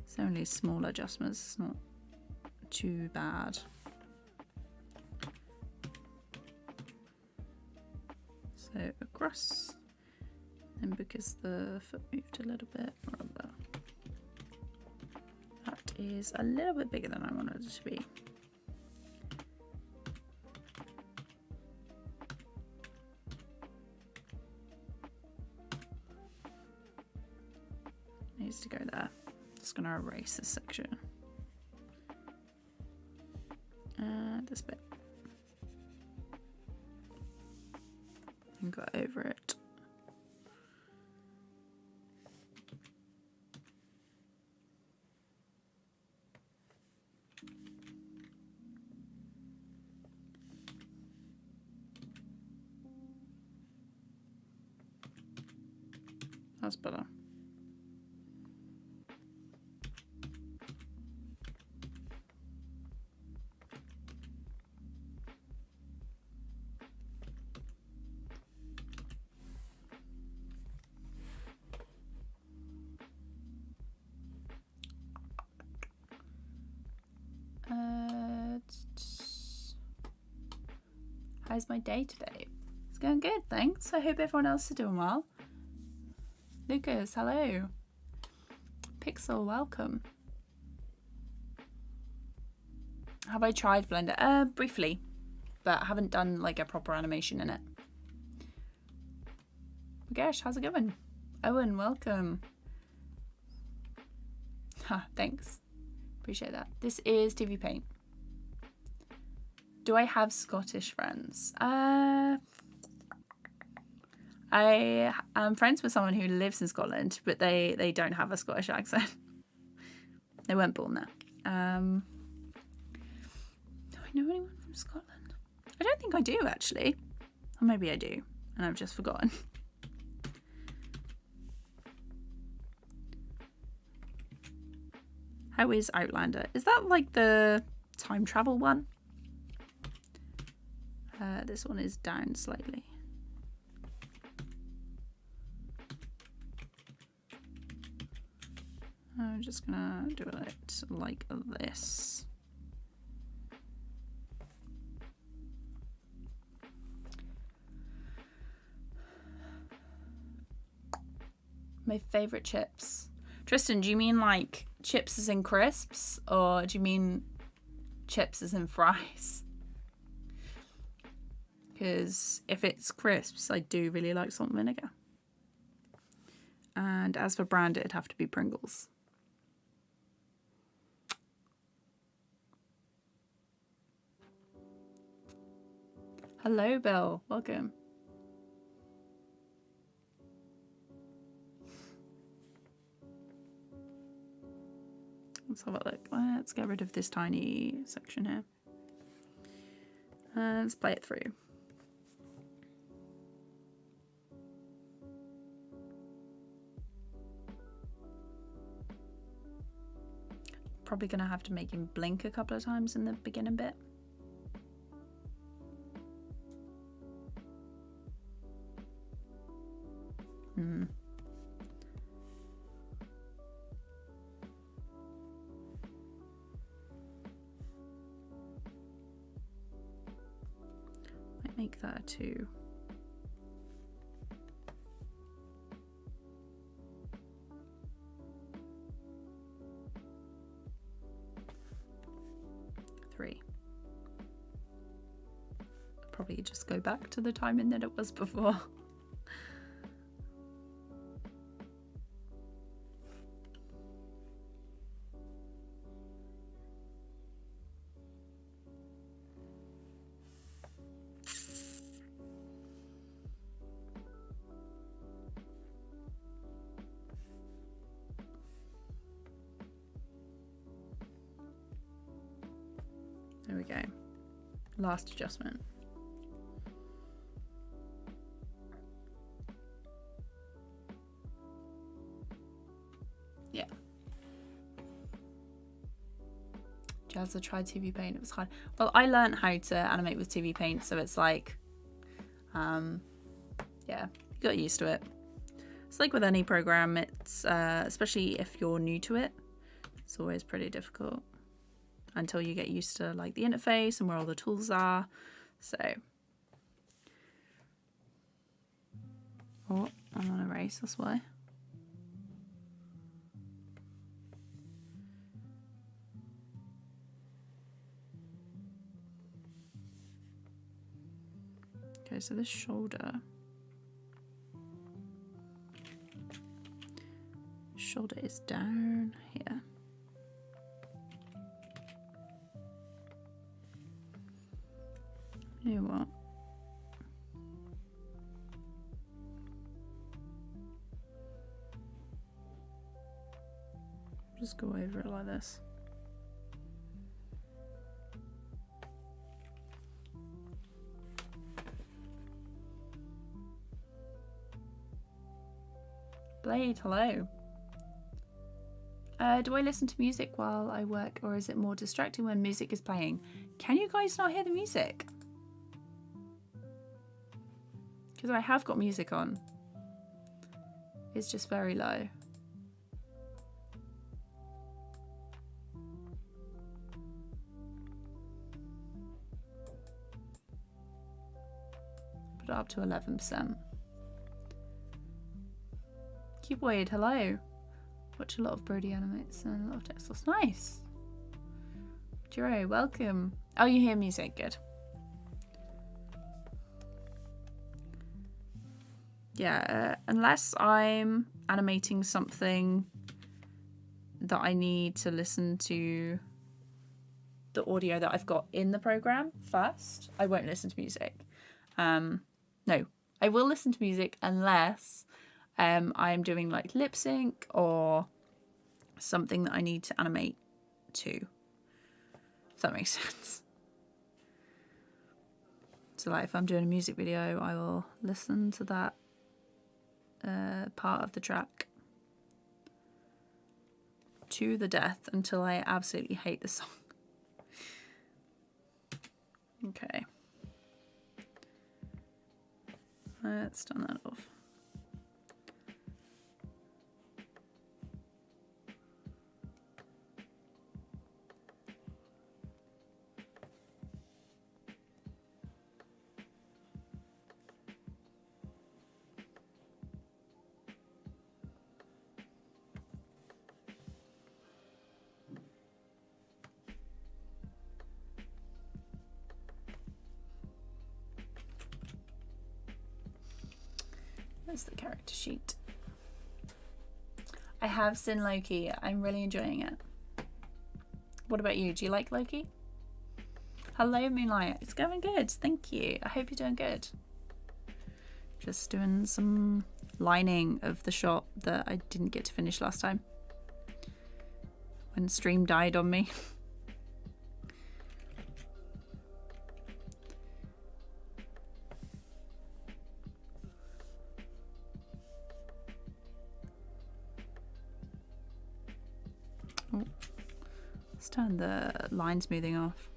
Speaker 1: it's only small adjustments, it's not too bad. So across, and because the foot moved a little bit, that is a little bit bigger than I wanted it to be. Needs to go there. Just gonna erase this section. And this bit. And go over it. That's better. How's my day today? It's going good, thanks. I hope everyone else is doing well. Lucas, hello. Pixel, welcome. Have I tried Blender? Briefly, but I haven't done like a proper animation in it. Gosh, how's it going? Owen, welcome. Thanks. Appreciate that. This is TVPaint. Do I have Scottish friends? I am friends with someone who lives in Scotland, but they don't have a Scottish accent. They weren't born there. Do I know anyone from Scotland? I don't think I do, actually. Or maybe I do, and I've just forgotten. How is Outlander? Is that like the time travel one? This one is down slightly. I'm just gonna do it like this. My favorite chips. Tristan, do you mean like chips as in crisps, or do you mean chips as in fries? Because if it's crisps, I do really like salt and vinegar. And as for brand, it'd have to be Pringles. Hello, Bill. Welcome. Let's have a look. Let's get rid of this tiny section here. Let's play it through. Probably gonna have to make him blink a couple of times in the beginning bit. Might make that a 2. Probably just go back to the timing that it was before. There we go. Last adjustment. Yeah. Jazza tried TVPaint. It was hard. Well, I learned how to animate with TVPaint, so it's like, yeah, you got used to it. It's like with any program. It's especially if you're new to it, it's always pretty difficult until you get used to like the interface and where all the tools are. So, oh, I'm on a race. That's why. Okay, so this shoulder is down here. You know what? Just go over it like this. Blade, hello. Do I listen to music while I work, or is it more distracting when music is playing? Can you guys not hear the music? Because I have got music on. It's just very low. put it up to 11%. Cuboid, hello. Watch a lot of Brody animates and a lot of text. Nice. Jiro, welcome. Oh, you hear music, good. Yeah, unless I'm animating something that I need to listen to the audio that I've got in the program first, I won't listen to music. No, I will listen to music unless I'm doing like lip sync or something that I need to animate to. If that makes sense. So like if I'm doing a music video, I will listen to that part of the track to the death until I absolutely hate the song. Okay. Let's turn that off. There's the character sheet. I have seen Loki. I'm really enjoying it. What about you? Do you like Loki? Hello, Moonlight. It's going good. Thank you. I hope you're doing good. Just doing some lining of the shot that I didn't get to finish last time when stream died on me. Oh, let's turn the line smoothing off.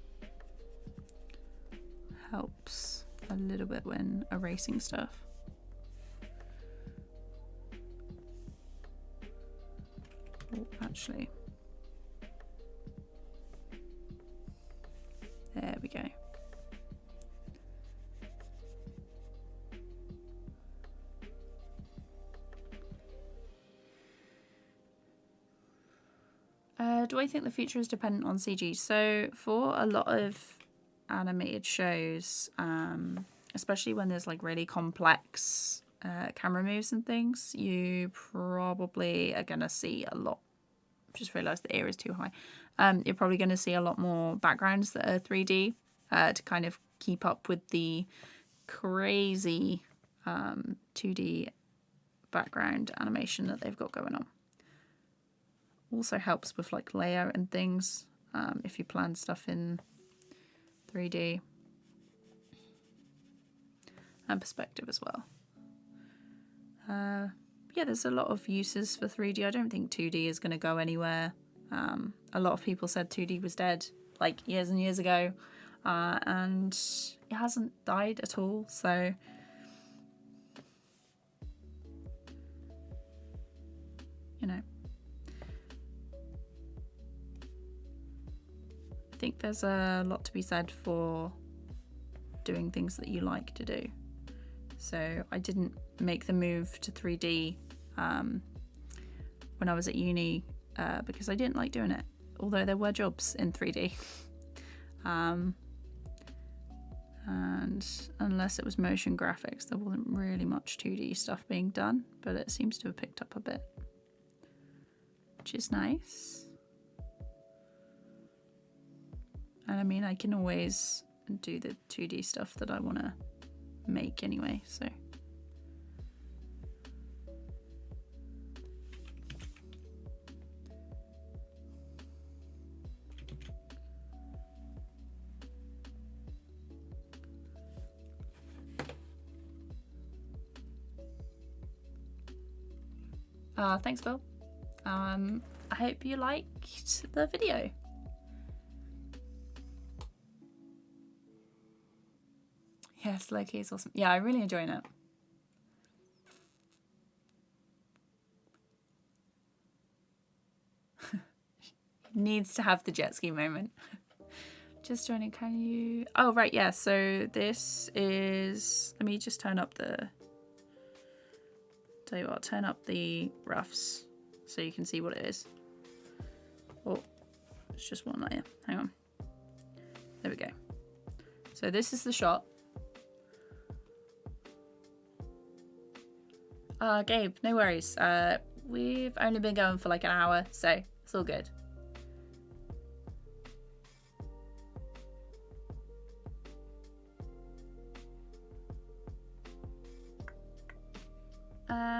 Speaker 1: Helps a little bit when erasing stuff. Oh, actually, there we go. Do I think the future is dependent on CG? So for a lot of animated shows, especially when there's like really complex camera moves and things, you probably are gonna see a lot. Just realised the ear is too high. You're probably going to see a lot more backgrounds that are 3D to kind of keep up with the crazy 2D background animation that they've got going on. Also helps with like layout and things if you plan stuff in 3D and perspective as well. Yeah, there's a lot of uses for 3D. I don't think 2D is going to go anywhere. A lot of people said 2D was dead like years and years ago, and it hasn't died at all. So you know, I think there's a lot to be said for doing things that you like to do. So I didn't make the move to 3D when I was at uni because I didn't like doing it, although there were jobs in 3D. And unless it was motion graphics, there wasn't really much 2D stuff being done, but it seems to have picked up a bit, which is nice. And I mean, I can always do the 2D stuff that I want to make anyway, so thanks, Bill. I hope you liked the video. Yes, Loki is awesome. Yeah, I'm really enjoying it. Needs to have the jet ski moment. Just joining, can you... Oh, right, yeah, so this is... Let me just turn up the... Tell you what, turn up the roughs so you can see what it is. Oh, it's just one layer. Hang on. There we go. So this is the shot. Gabe, no worries. We've only been going for like an hour, so it's all good.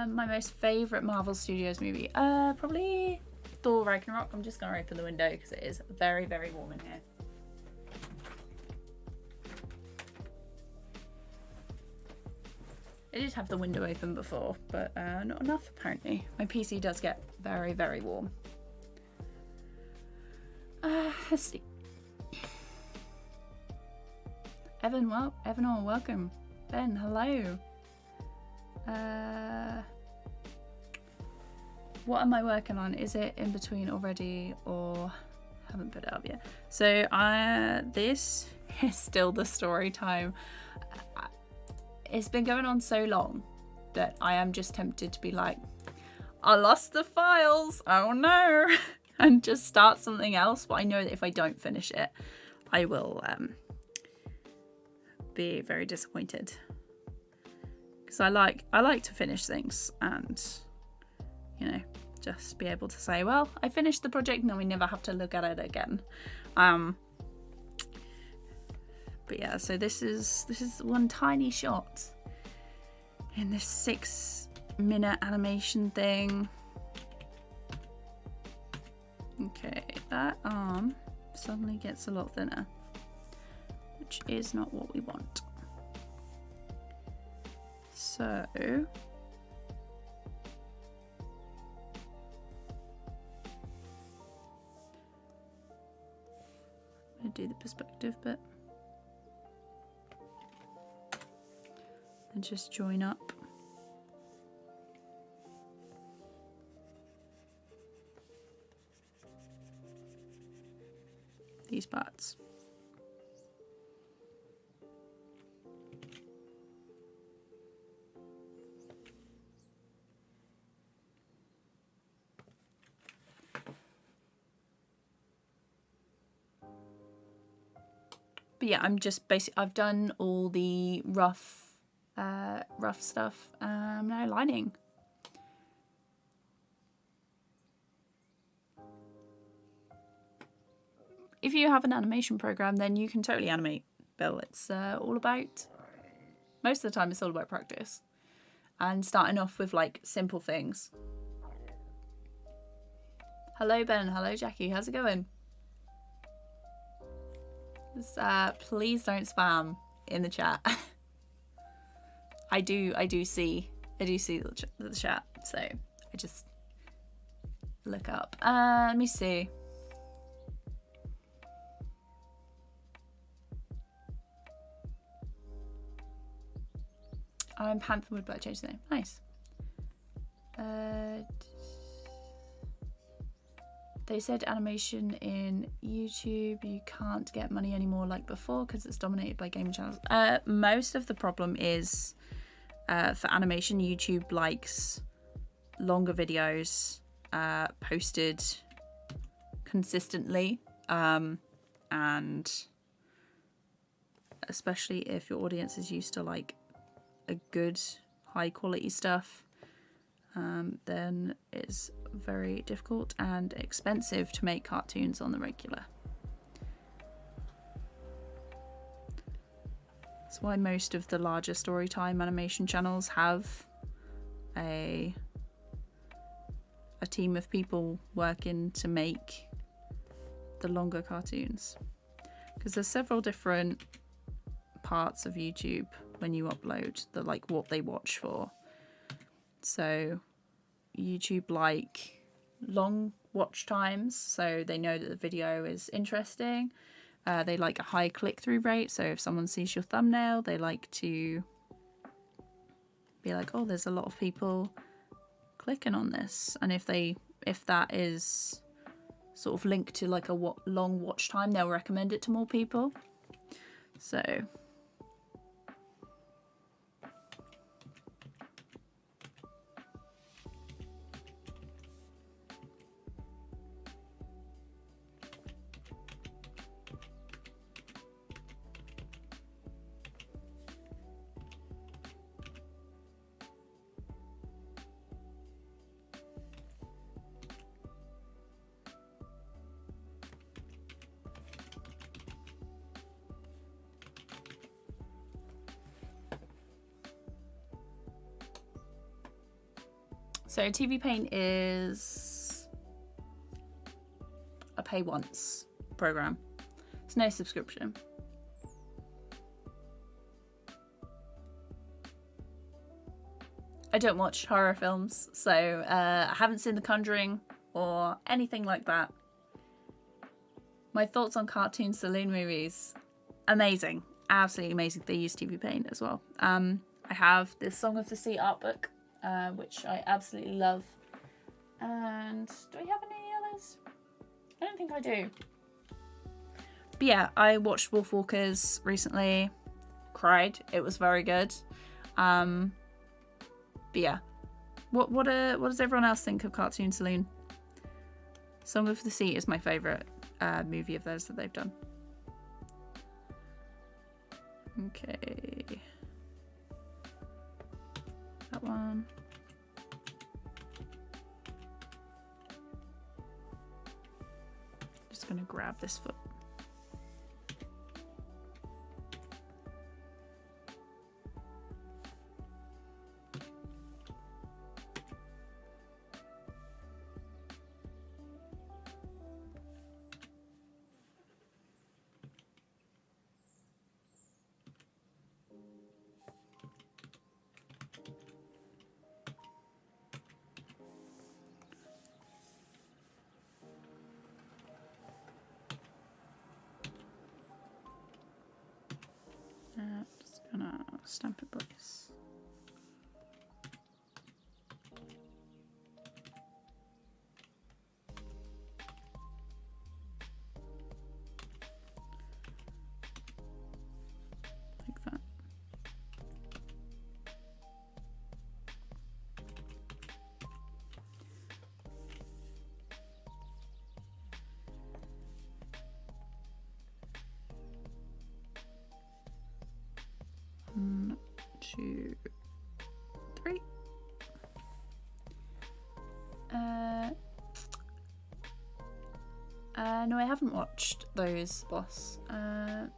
Speaker 1: My most favourite Marvel Studios movie? Probably Thor Ragnarok. I'm just going to open the window because it is very, very warm in here. I did have the window open before, but not enough apparently. My PC does get very, very warm. Let's see. Evan, welcome. Ben, hello. What am I working on? Is it in between already or haven't put it up yet? So this is still the story time. It's been going on so long that I am just tempted to be like, I lost the files, oh no, and just start something else. But I know that if I don't finish it, I will be very disappointed. Because I like to finish things and, you know, just be able to say, well, I finished the project and then we never have to look at it again. But yeah, so this is one tiny shot in this 6-minute animation thing. Okay, that arm suddenly gets a lot thinner, which is not what we want. So I'm gonna do the perspective bit and just join up. These parts. But yeah, I'm just basically, I've done all the rough stuff. Now lining. If you have an animation program, then you can totally animate, Bill. It's all about, most of the time it's all about practice and starting off with like simple things. Hello Ben, hello Jackie, how's it going? Please don't spam in the chat. I do see the chat, so I just look up. Let me see. I'm Pantherwood, but I changed the name. Nice. They said animation in YouTube, you can't get money anymore like before because it's dominated by gaming channels. Most of the problem is for animation, YouTube likes longer videos posted consistently, and especially if your audience is used to like a good high quality stuff, then it's very difficult and expensive to make cartoons on the regular. That's why most of the larger Storytime animation channels have a team of people working to make the longer cartoons, because there's several different parts of YouTube when you upload, the like what they watch for. So YouTube like long watch times, so they know that the video is interesting. They like a high click-through rate, so if someone sees your thumbnail, they like to be like, oh, there's a lot of people clicking on this. And if that is sort of link to like a long watch time, they'll recommend it to more people. So TVPaint is a pay once program. It's no subscription. I don't watch horror films, so I haven't seen The Conjuring or anything like that. My thoughts on cartoon saloon movies, amazing, absolutely amazing. They use TVPaint as well. I have the Song of the Sea art book, which I absolutely love. And do we have any others? I don't think I do. But yeah, I watched Wolfwalkers recently. Cried. It was very good. But yeah, what does everyone else think of Cartoon Saloon? Song of the Sea is my favourite movie of theirs that they've done. Okay. That one. Just gonna grab this foot. Just gonna stamp it place. Like that. One, two, three. No, I haven't watched those, boss.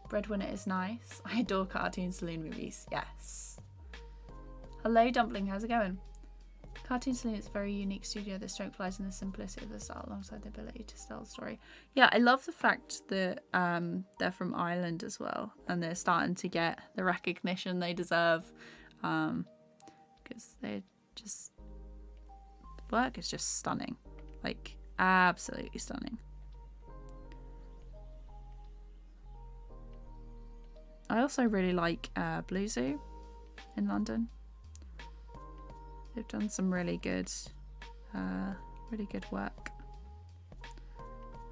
Speaker 1: Breadwinner is nice. I adore Cartoon Saloon movies. Yes. Hello, Dumpling. How's it going? Cartoon Saloon is a very unique studio. The stroke lies in the simplicity of the style alongside the ability to tell a story. Yeah, I love the fact that they're from Ireland as well, and they're starting to get the recognition they deserve, because they just, the work is just stunning, like absolutely stunning. I also really like Blue Zoo in London. They've done some really good work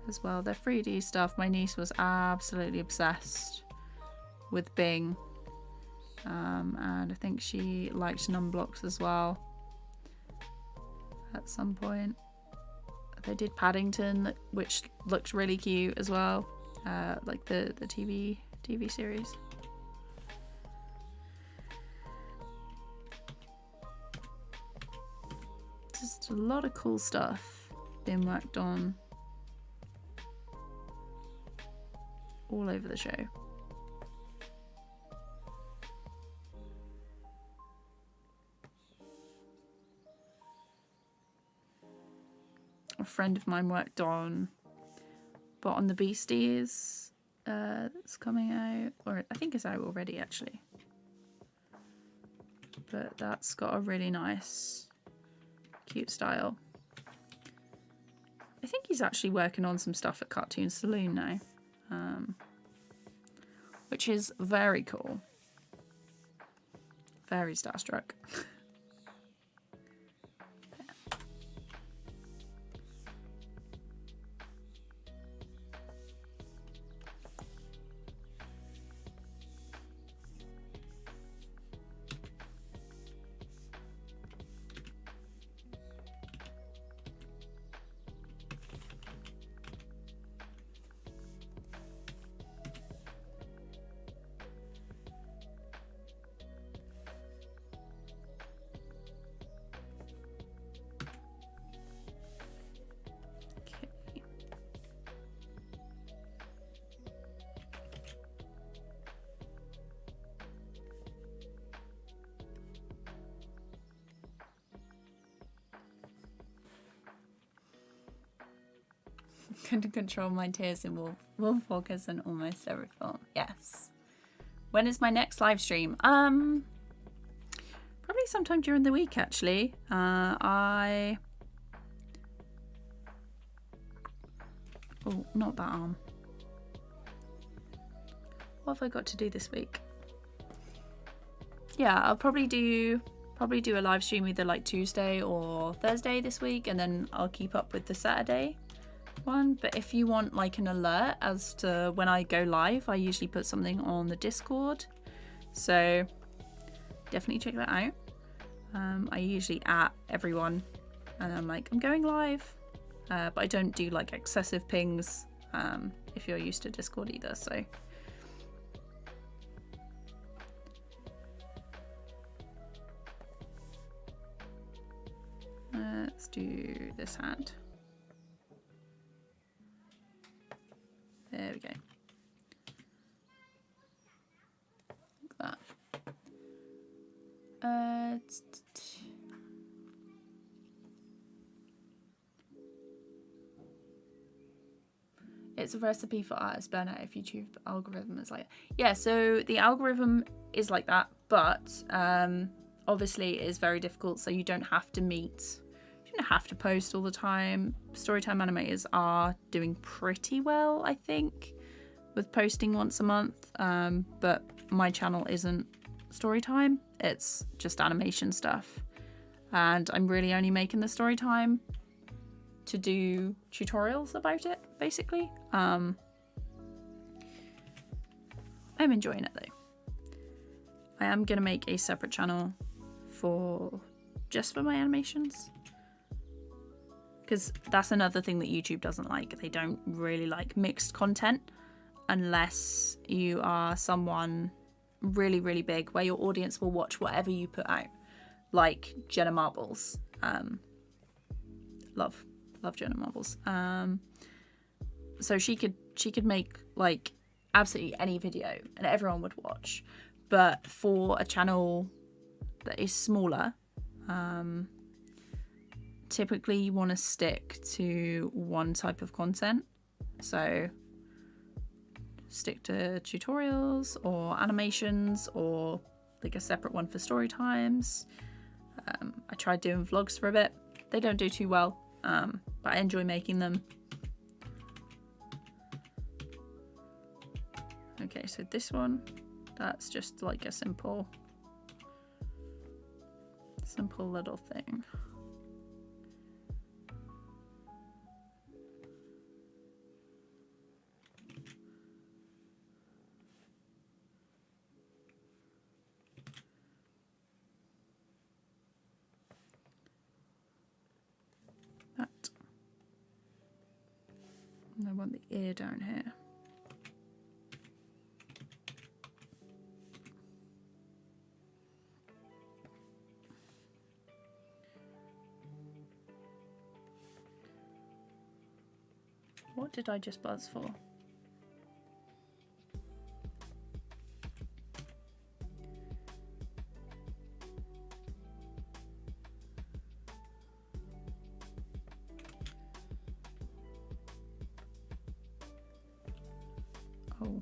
Speaker 1: as well. Their 3D stuff, my niece was absolutely obsessed with Bing, and I think she liked Numblocks as well at some point. They did Paddington, which looked really cute as well, like the TV series. Just a lot of cool stuff being worked on all over the show. A friend of mine worked on Bot on the Beasties, that's coming out, or I think it's out already actually. But that's got a really nice, cute style. I think he's actually working on some stuff at Cartoon Saloon now, which is very cool. Very starstruck. Couldn't control my tears and will focus on almost every film. Yes. When is my next live stream? Probably sometime during the week, actually. Oh, not that arm. What have I got to do this week? Yeah, I'll probably do a live stream either like Tuesday or Thursday this week, and then I'll keep up with the Saturday one. But if you want like an alert as to when I go live, I usually put something on the Discord, so definitely check that out. I usually at everyone and I'm like, I'm going live, but I don't do like excessive pings if you're used to Discord either, so let's do this hand. There we go. Like that. It's a recipe for artist burnout if YouTube algorithm is like, yeah, so the algorithm is like that, but obviously it is very difficult, so you don't have to post all the time. Storytime animators are doing pretty well, I think, with posting once a month, but my channel isn't Storytime, it's just animation stuff, and I'm really only making the Storytime to do tutorials about it, basically. I'm enjoying it though. I am gonna make a separate channel just for my animations, because that's another thing that YouTube doesn't like. They don't really like mixed content unless you are someone really, really big where your audience will watch whatever you put out, like Jenna Marbles. Love Jenna Marbles. So she could make like absolutely any video and everyone would watch, but for a channel that is smaller, typically you want to stick to one type of content. So stick to tutorials or animations, or like a separate one for story times. I tried doing vlogs for a bit. They don't do too well, but I enjoy making them. Okay, so this one, that's just like a simple little thing. That. And I want the ear down here. What did I just buzz for? Oh,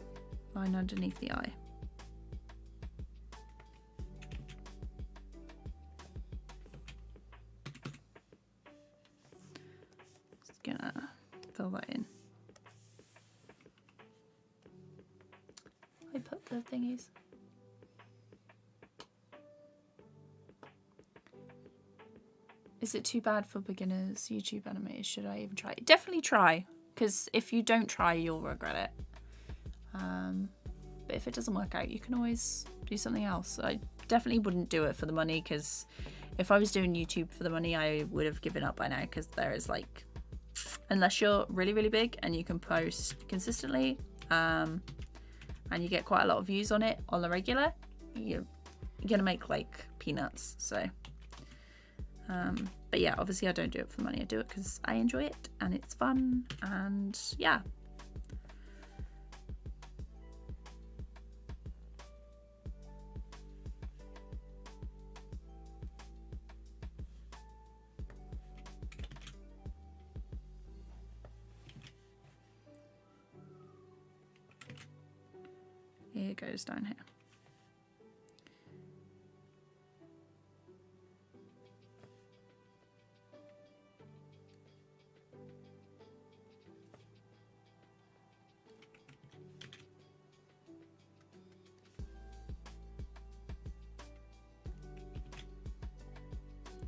Speaker 1: line underneath the eye. Just gonna fill that in. I put the thingies. Is it too bad for beginners YouTube animators? Should I even try? Definitely try, because if you don't try, you'll regret it. But if it doesn't work out, you can always do something else. I definitely wouldn't do it for the money, because if I was doing YouTube for the money, I would have given up by now, because there is like, unless you're really, really big and you can post consistently, and you get quite a lot of views on it on the regular, you're gonna make like peanuts. So but yeah, obviously I don't do it for the money. I do it because I enjoy it and it's fun, and yeah. it goes down here.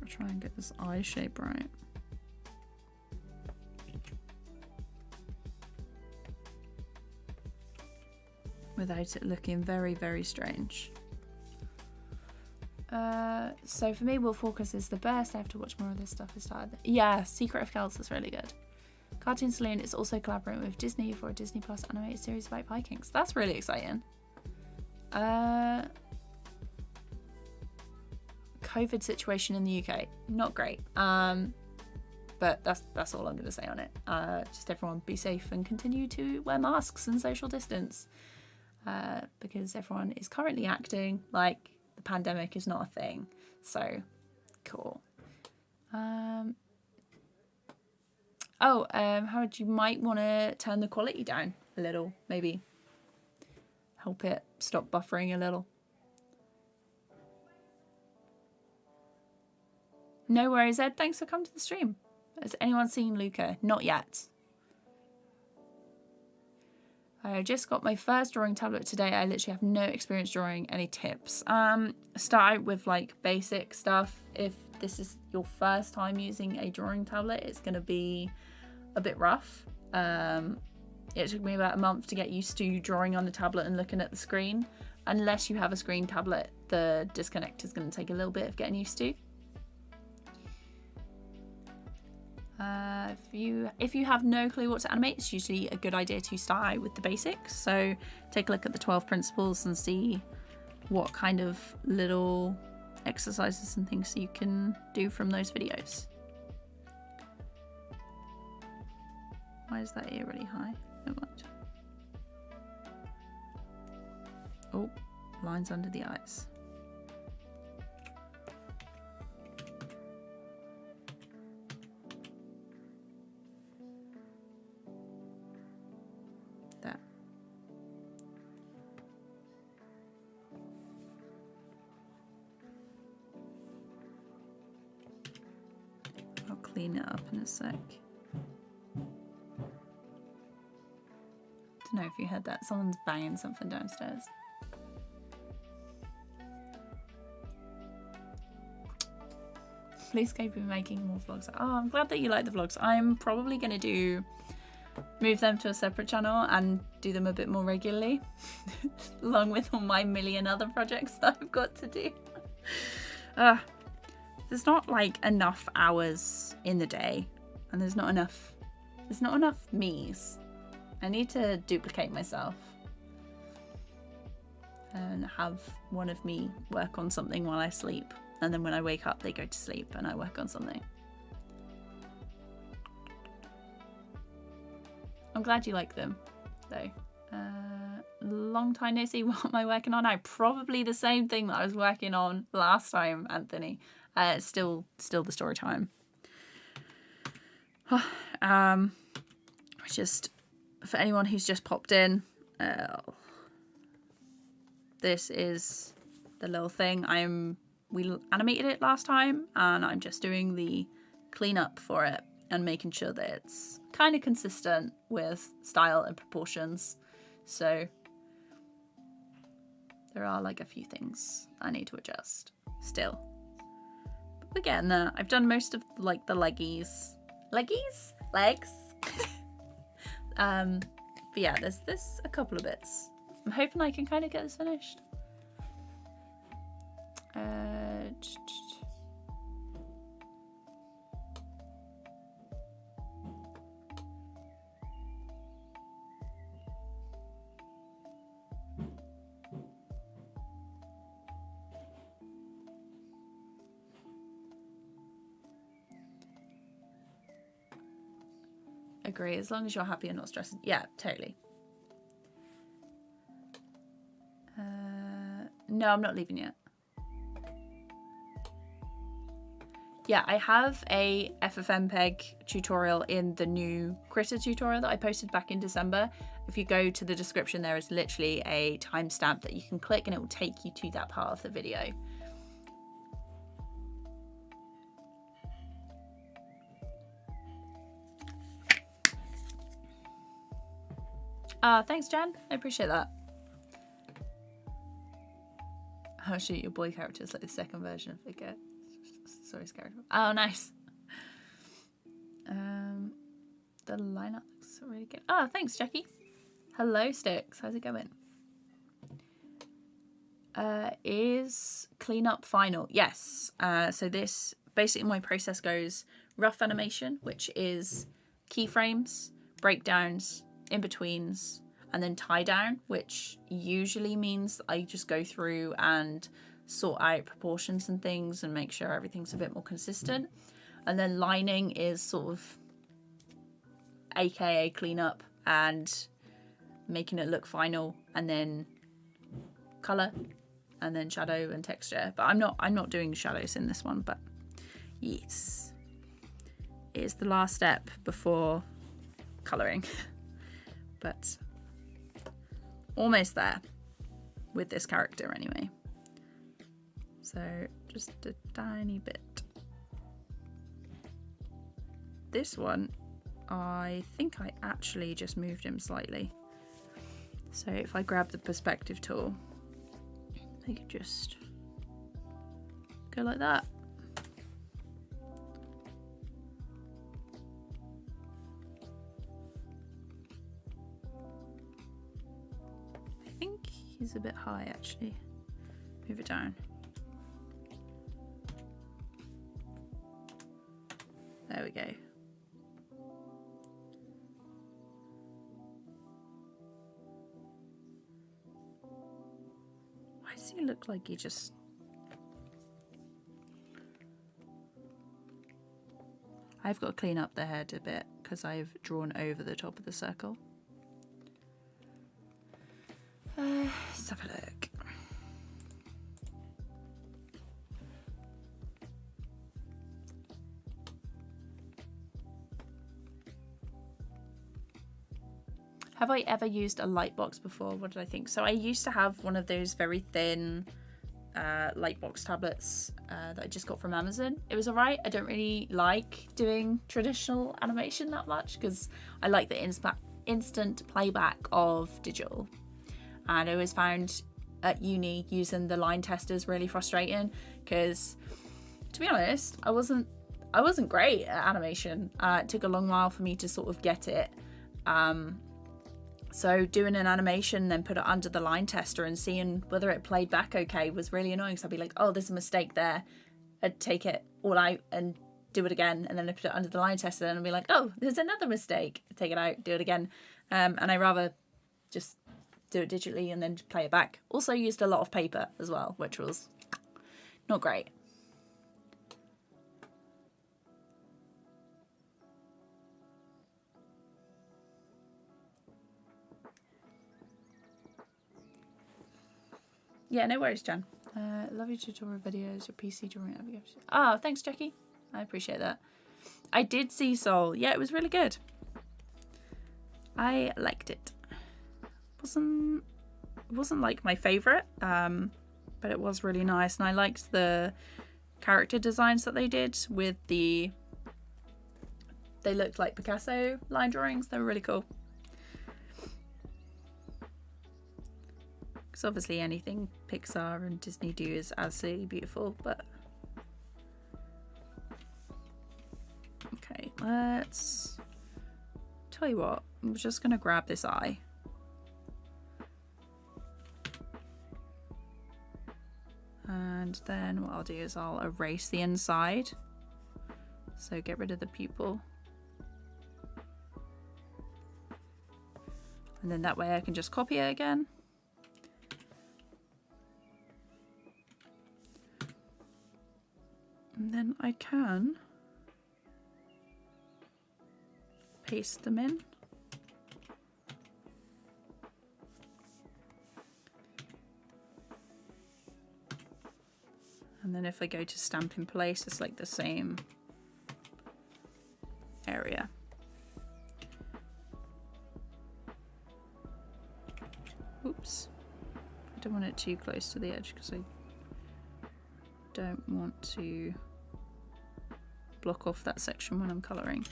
Speaker 1: I'll try and get this eye shape right. Without it looking very, very strange. So for me, Wolf Walkers is the best. I have to watch more of this stuff. I started. Yeah, Secret of Kells is really good. Cartoon Saloon is also collaborating with Disney for a Disney Plus animated series about Vikings. That's really exciting. COVID situation in the UK, not great. But that's all I'm going to say on it. Just everyone be safe and continue to wear masks and social distance. Because everyone is currently acting like the pandemic is not a thing. So, cool. Howard, you might want to turn the quality down a little, maybe. Help it stop buffering a little. No worries, Ed. Thanks for coming to the stream. Has anyone seen Luca? Not yet. I just got my first drawing tablet today. I literally have no experience drawing. Any tips? Start out with like basic stuff. If this is your first time using a drawing tablet, it's going to be a bit rough. It took me about a month to get used to drawing on the tablet and looking at the screen. Unless you have a screen tablet, the disconnect is going to take a little bit of getting used to. If you have no clue what to animate, it's usually a good idea to start with the basics. So take a look at the 12 principles and see what kind of little exercises and things you can do from those videos. Why is that ear really high? Never mind. Oh, lines under the eyes. Clean it up in a sec. Don't know if you heard that. Someone's banging something downstairs. Please keep making more vlogs. Oh, I'm glad that you like the vlogs. I'm probably going to move them to a separate channel and do them a bit more regularly, along with all my million other projects that I've got to do. There's not like enough hours in the day, and there's not enough me's. I need to duplicate myself and have one of me work on something while I sleep, and then when I wake up they go to sleep and I work on something. I'm glad you like them though. Long time no see. What am I working on now? Probably the same thing that I was working on last time, Anthony. Still the story time. Just for anyone who's just popped in, this is the little thing. We animated it last time, and I'm just doing the cleanup for it and making sure that it's kind of consistent with style and proportions. So there are like a few things I need to adjust still. We're getting there. I've done most of like the legs. But yeah, there's a couple of bits. I'm hoping I can kind of get this finished. Agree, as long as you're happy and not stressed. Yeah, totally. No, I'm not leaving yet. Yeah, I have a FFmpeg tutorial in the new Critter tutorial that I posted back in December. if you go to the description, there is literally a timestamp that you can click and it will take you to that part of the video. Thanks, Jan. I appreciate that. Oh shoot, your boy character is like the second version of the Story's character. Oh, nice. The lineup looks really good. Oh, thanks, Jackie. Hello, Sticks. How's it going? Is cleanup final? Yes. So this, basically my process goes rough animation, which is keyframes, breakdowns, in-betweens, and then tie down, which usually means I just go through and sort out proportions and things and make sure everything's a bit more consistent. And then lining is sort of AKA cleanup and making it look final, and then color, and then shadow and texture. But I'm not doing shadows in this one, but yes, it is the last step before coloring. But almost there with this character anyway. So just a tiny bit. This one, I think I actually just moved him slightly. So if I grab the perspective tool, I could just go like that. I think he's a bit high actually. Move it down. There we go. Why does he look like he just... I've got to clean up the head a bit because I've drawn over the top of the circle. Let's have a look. Have I ever used a light box before? What did I think? So I used to have one of those very thin light box tablets that I just got from Amazon. It was alright. I don't really like doing traditional animation that much because I like the instant playback of digital. And I always found at uni using the line testers really frustrating because, to be honest, I wasn't great at animation. It took a long while for me to sort of get it. So doing an animation, then put it under the line tester and seeing whether it played back okay was really annoying. So I'd be like, oh, there's a mistake there. I'd take it all out and do it again. And then I'd put it under the line tester and I'd be like, oh, there's another mistake. Take it out, do it again. And I rather just do it digitally and then play it back. Also used a lot of paper as well, which was not great. Yeah, no worries, Jan. Love your tutorial videos, your PC drawing. Oh, thanks, Jackie. I appreciate that. I did see Soul. Yeah, it was really good. I liked it. It wasn't like my favorite, but it was really nice, and I liked the character designs that they did with they looked like Picasso line drawings. They were really cool. Because obviously anything Pixar and Disney do is absolutely beautiful, but... Okay, let's... Tell you what, I'm just going to grab this eye. And then what I'll do is I'll erase the inside. So get rid of the pupil. And then that way I can just copy it again. And then I can paste them in. And then if I go to stamp in place, it's like the same area. don't want it too close to the edge because I don't want to block off that section when I'm colouring.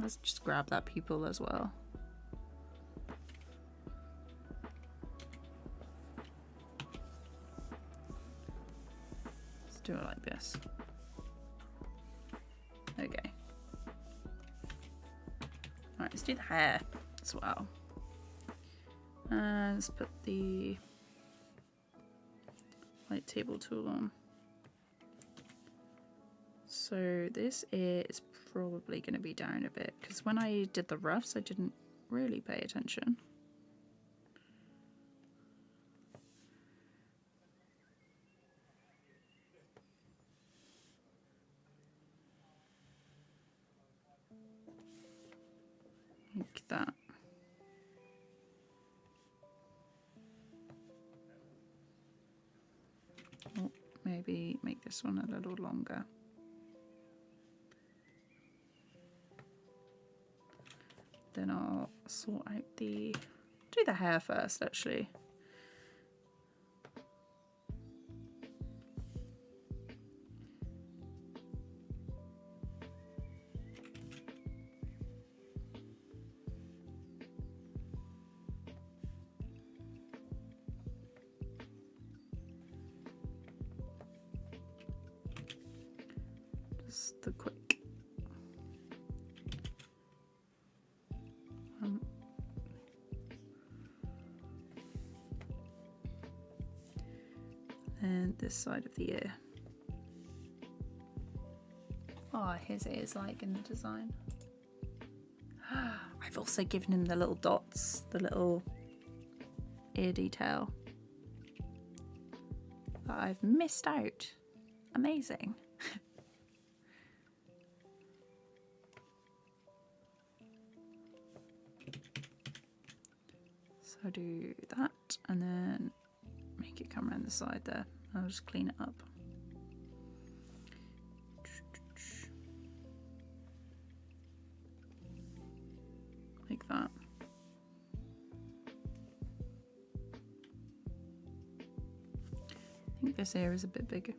Speaker 1: Let's just grab that pupil as well. Let's do it like this. Okay. Alright, let's do the hair as well. And let's put the light table tool on. So this is probably going to be down a bit because when I did the roughs I didn't really pay attention. Like that. Oh, maybe make this one a little longer. Then I'll sort out do the hair first actually. Just the quick. And this side of the ear. Oh, his ears like in the design. I've also given him the little dots, the little ear detail that I've missed out. Amazing. So do that and then make it come around the side there. I'll just clean it up. Like that. I think this ear is a bit bigger.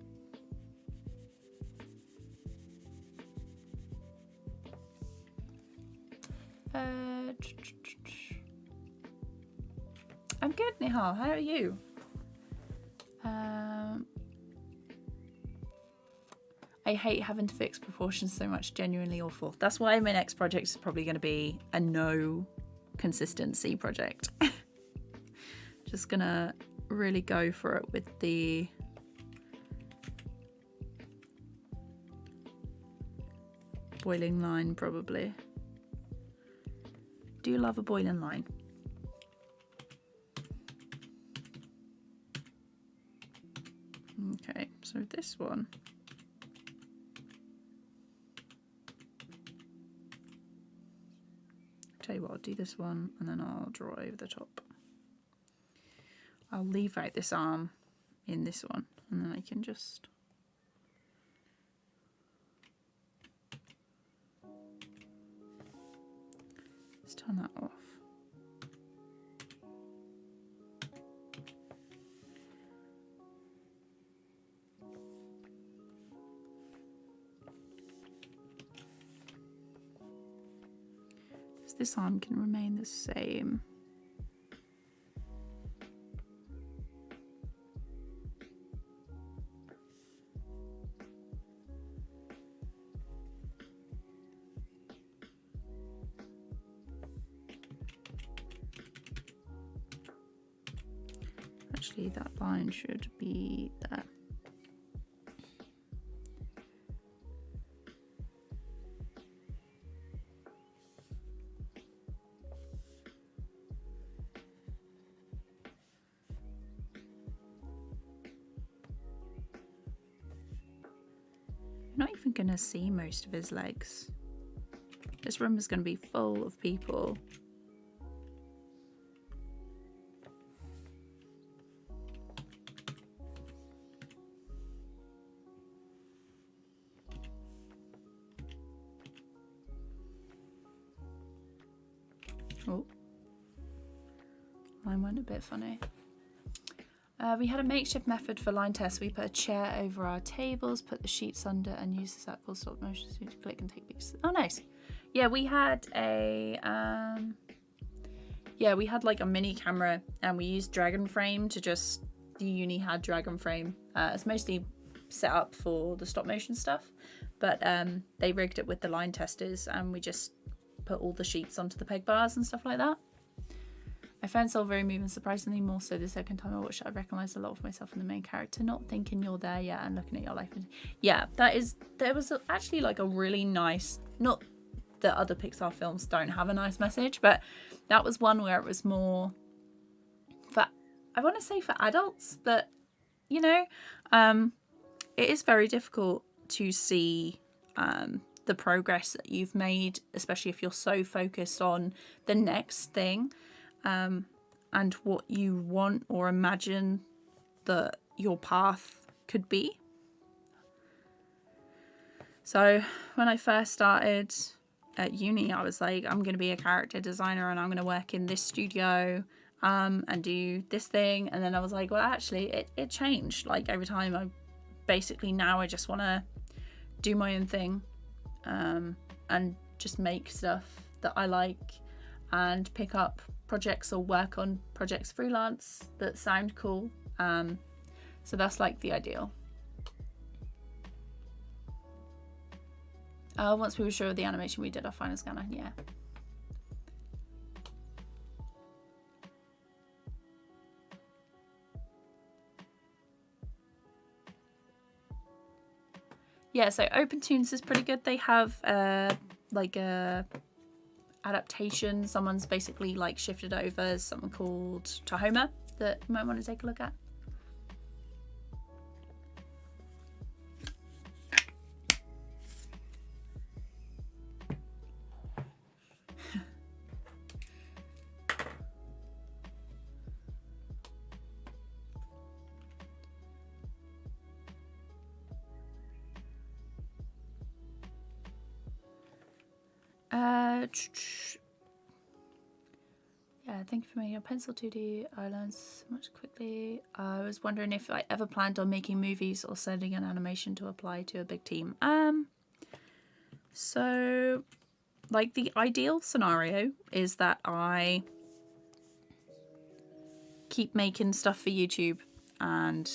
Speaker 1: I'm good, Nihal. How are you? I hate having to fix proportions so much, genuinely awful. That's why my next project is probably going to be a no consistency project. Just gonna really go for it with the boiling line probably. Do love a boiling line. Okay, so this one. Tell you what, I'll do this one and then I'll draw over the top. I'll leave out this arm in this one and then I can just turn that off. This arm can remain the same. Actually, that line should be there. You're not even gonna see most of his legs. This room is gonna be full of people. mine went a bit funny. We had a makeshift method for line tests. We put a chair over our tables, put the sheets under, and used the circle stop motion to click and take pictures. Oh, nice. Yeah, we had a we had like a mini camera, and we used Dragon Frame to just. The uni had Dragon Frame. It's mostly set up for the stop motion stuff, but they rigged it with the line testers, and we just put all the sheets onto the peg bars and stuff like that. I found Soul very moving, surprisingly more so the second time I watched it. I recognised a lot of myself in the main character, not thinking you're there yet and looking at your life. Yeah, there was actually like a really nice, not that other Pixar films don't have a nice message, but that was one where it was more for, I want to say for adults, but you know, it is very difficult to see the progress that you've made, especially if you're so focused on the next thing. And what you want or imagine that your path could be. So when I first started at uni, I was like, I'm going to be a character designer and I'm going to work in this studio and do this thing. And then I was like, well, actually, it changed. Like over time, now I just want to do my own thing and just make stuff that I like and pick up projects or work on projects freelance that sound cool. So that's like the ideal. Once we were sure of the animation, we did our final scanner. Yeah. Yeah, so OpenTunes is pretty good. They have like a adaptation. Someone's basically like shifted over something called Tahoma that you might want to take a look at. Yeah, thank you for making your pencil 2D. I learned so much quickly. I was wondering if I ever planned on making movies or sending an animation to apply to a big team. So like the ideal scenario is that I keep making stuff for YouTube and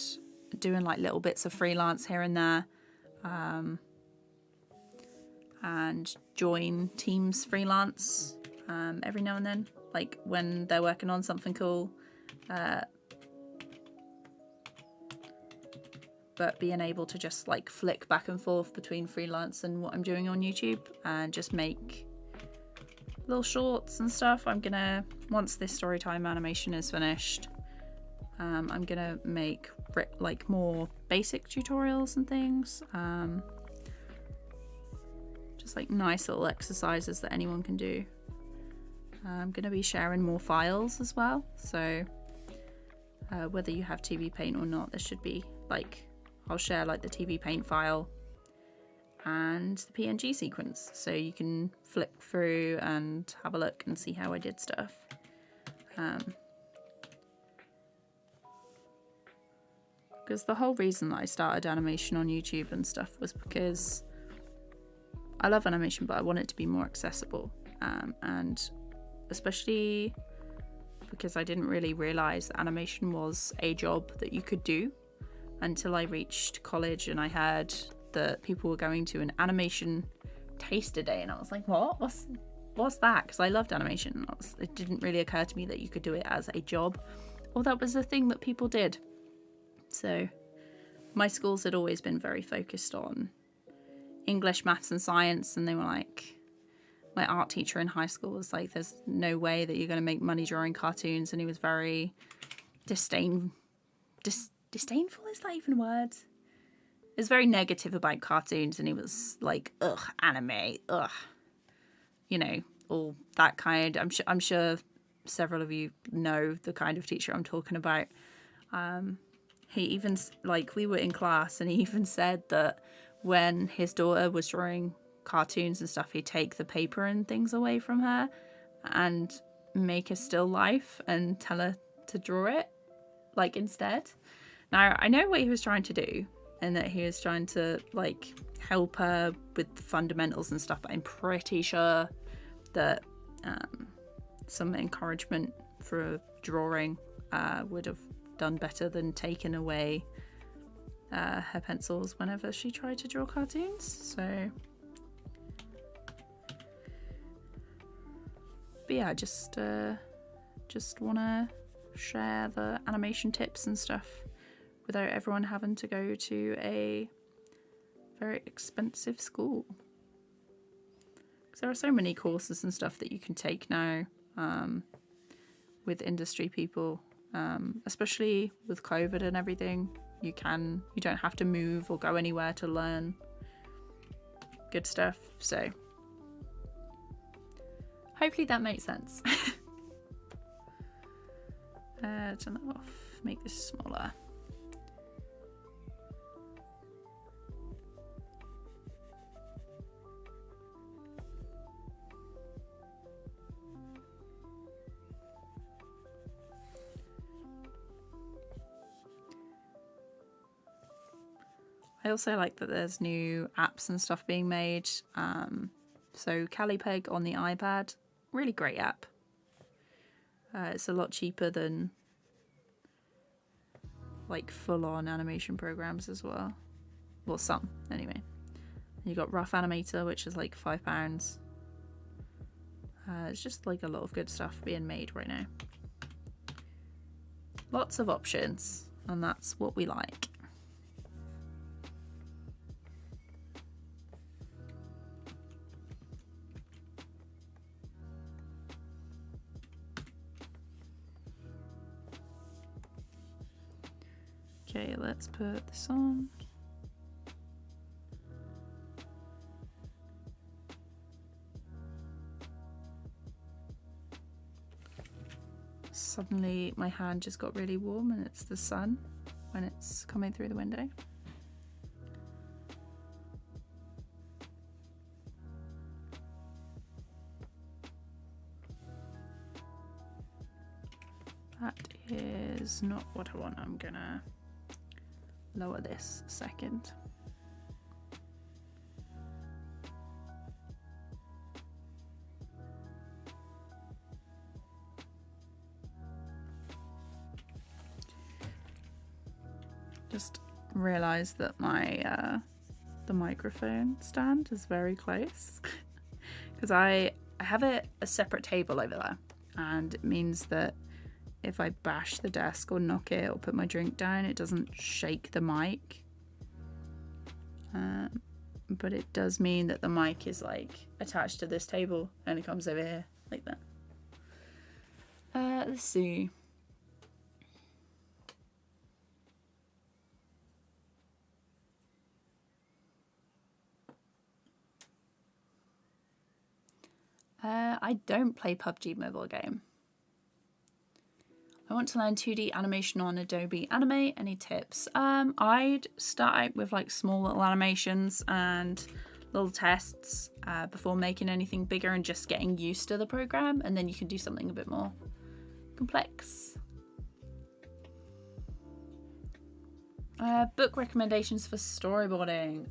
Speaker 1: doing like little bits of freelance here and there. And join teams freelance every now and then, like when they're working on something cool, but being able to just like flick back and forth between freelance and what I'm doing on YouTube and just make little shorts and stuff. I'm gonna, once this Storytime animation is finished, I'm gonna make like more basic tutorials and things. Just like nice little exercises that anyone can do. I'm going to be sharing more files as well, so whether you have TVPaint or not, there should be like, I'll share like the TVPaint file and the PNG sequence, so you can flip through and have a look and see how I did stuff. Because the whole reason that I started animation on YouTube and stuff was because I love animation, but I want it to be more accessible, and especially because I didn't really realise that animation was a job that you could do until I reached college and I heard that people were going to an animation taster day, and I was like, what? What's that? Because I loved animation. It didn't really occur to me that you could do it as a job, or that was a thing that people did. So my schools had always been very focused on English, maths and science, and they were like, my art teacher in high school was like, there's no way that you're going to make money drawing cartoons, and he was very disdainful, is that even a word? He was very negative about cartoons, and he was like, ugh, anime, ugh, you know, all that kind. I'm sure several of you know the kind of teacher I'm talking about. He even, like, we were in class and he even said that when his daughter was drawing cartoons and stuff, he'd take the paper and things away from her and make a still life and tell her to draw it, like, instead. Now, I know what he was trying to do, and that he was trying to, like, help her with the fundamentals and stuff, but I'm pretty sure that some encouragement for drawing would have done better than taking away her pencils whenever she tried to draw cartoons. So, but yeah, just want to share the animation tips and stuff without everyone having to go to a very expensive school. Because there are so many courses and stuff that you can take now with industry people, especially with COVID and everything. You don't have to move or go anywhere to learn good stuff. So hopefully that makes sense. Turn that off, make this smaller. I also like that there's new apps and stuff being made. So Calipeg on the iPad, really great app. It's a lot cheaper than like full-on animation programs as well. Well, some anyway. And you got Rough Animator, which is like £5. It's just like a lot of good stuff being made right now. Lots of options, and that's what we like. Okay, let's put this on. Suddenly my hand just got really warm, and it's the sun when it's coming through the window. That is not what I want. I'm gonna lower this a second. Just realized that my the microphone stand is very close because I have a separate table over there, and it means that if I bash the desk or knock it or put my drink down, it doesn't shake the mic. But it does mean that the mic is like attached to this table and it comes over here like that. Let's see. I don't play PUBG mobile game. I want to learn 2D animation on Adobe Animate. Any tips? I'd start out with like small little animations and little tests before making anything bigger and just getting used to the program, and then you can do something a bit more complex. Book recommendations for storyboarding.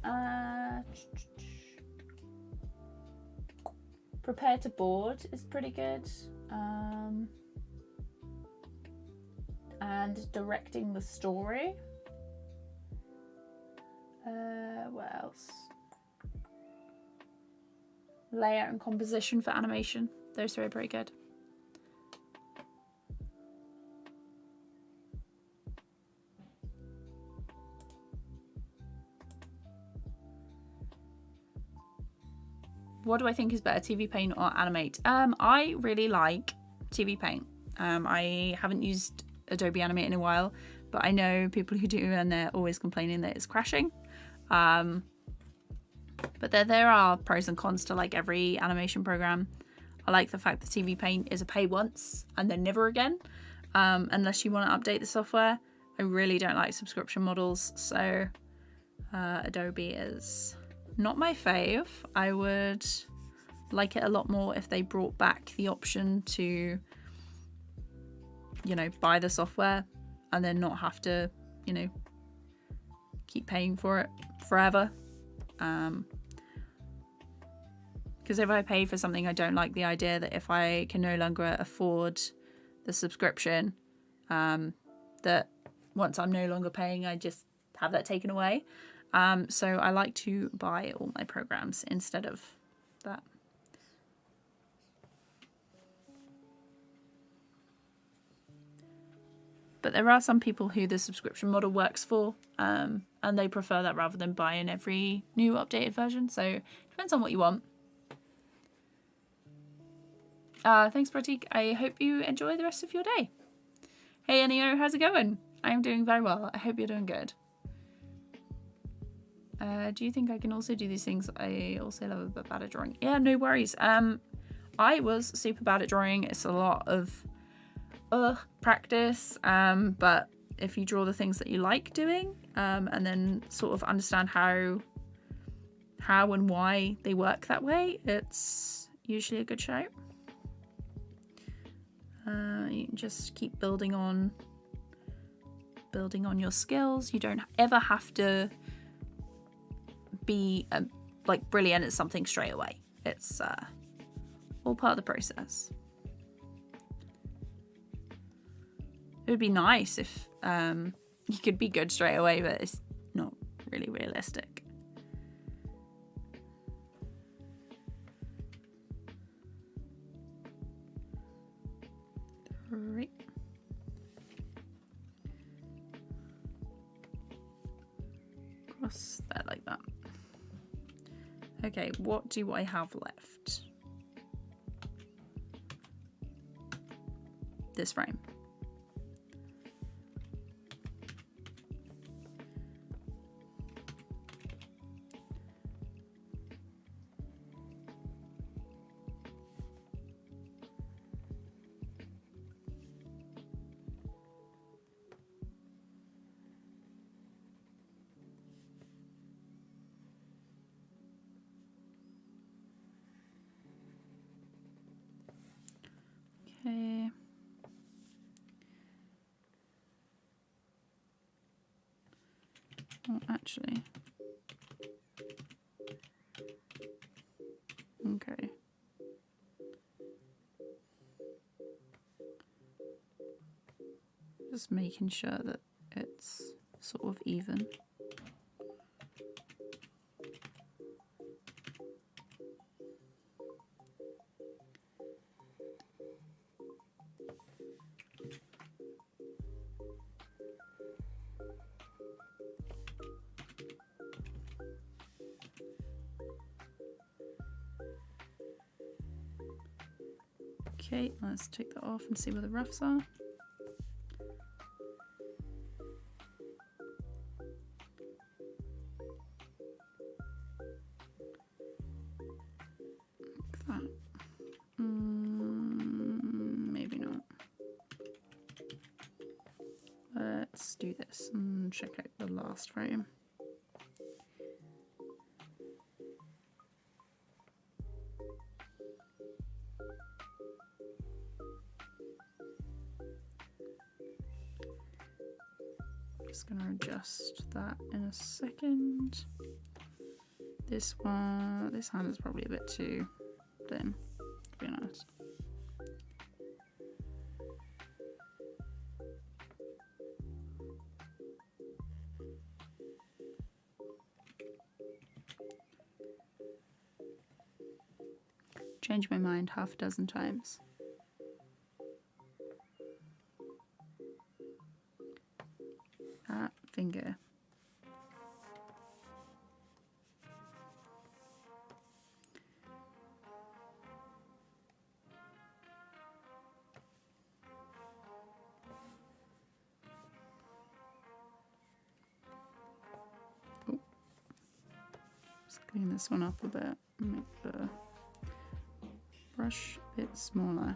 Speaker 1: Prepare to Board is pretty good. And Directing the Story. What else? Layout and Composition for Animation. Those three are pretty good. What do I think is better, TVPaint or Animate? I really like TVPaint. I haven't used Adobe Animate in a while, but I know people who do, and they're always complaining that it's crashing. But there are pros and cons to like every animation program. I like the fact that TVPaint is a pay once and then never again, unless you want to update the software. I really don't like subscription models, so Adobe is not my fave. I would like it a lot more if they brought back the option to you know, buy the software and then not have to, you know, keep paying for it forever. Because if I pay for something, I don't like the idea that if I can no longer afford the subscription, that once I'm no longer paying, I just have that taken away. So I like to buy all my programs instead of that. But there are some people who the subscription model works for, and they prefer that rather than buying every new updated version. So it depends on what you want. Thanks, Pratik. I hope you enjoy the rest of your day. Hey, Enio, how's it going? I'm doing very well. I hope you're doing good. Do you think I can also do these things? I also love a bit bad at drawing. Yeah, no worries. I was super bad at drawing. It's a lot of practice. But if you draw the things that you like doing, and then sort of understand how and why they work that way, it's usually a good show. You can just keep building on your skills. You don't ever have to be like brilliant at something straight away. It's all part of the process. It would be nice if you could be good straight away, but it's not really realistic. Right. Cross there like that. Okay, what do I have left? This frame. Okay. Oh, actually. Okay. Just making sure that it's sort of even. Okay, let's take that off and see where the roughs are. Like that. Maybe not. Let's do this and check out the last frame. Just gonna adjust that in a second. This one, this hand is probably a bit too thin, to be honest. Changed my mind half a dozen times. That finger. Oh. Just clean this one up a bit. Make the brush a bit smaller.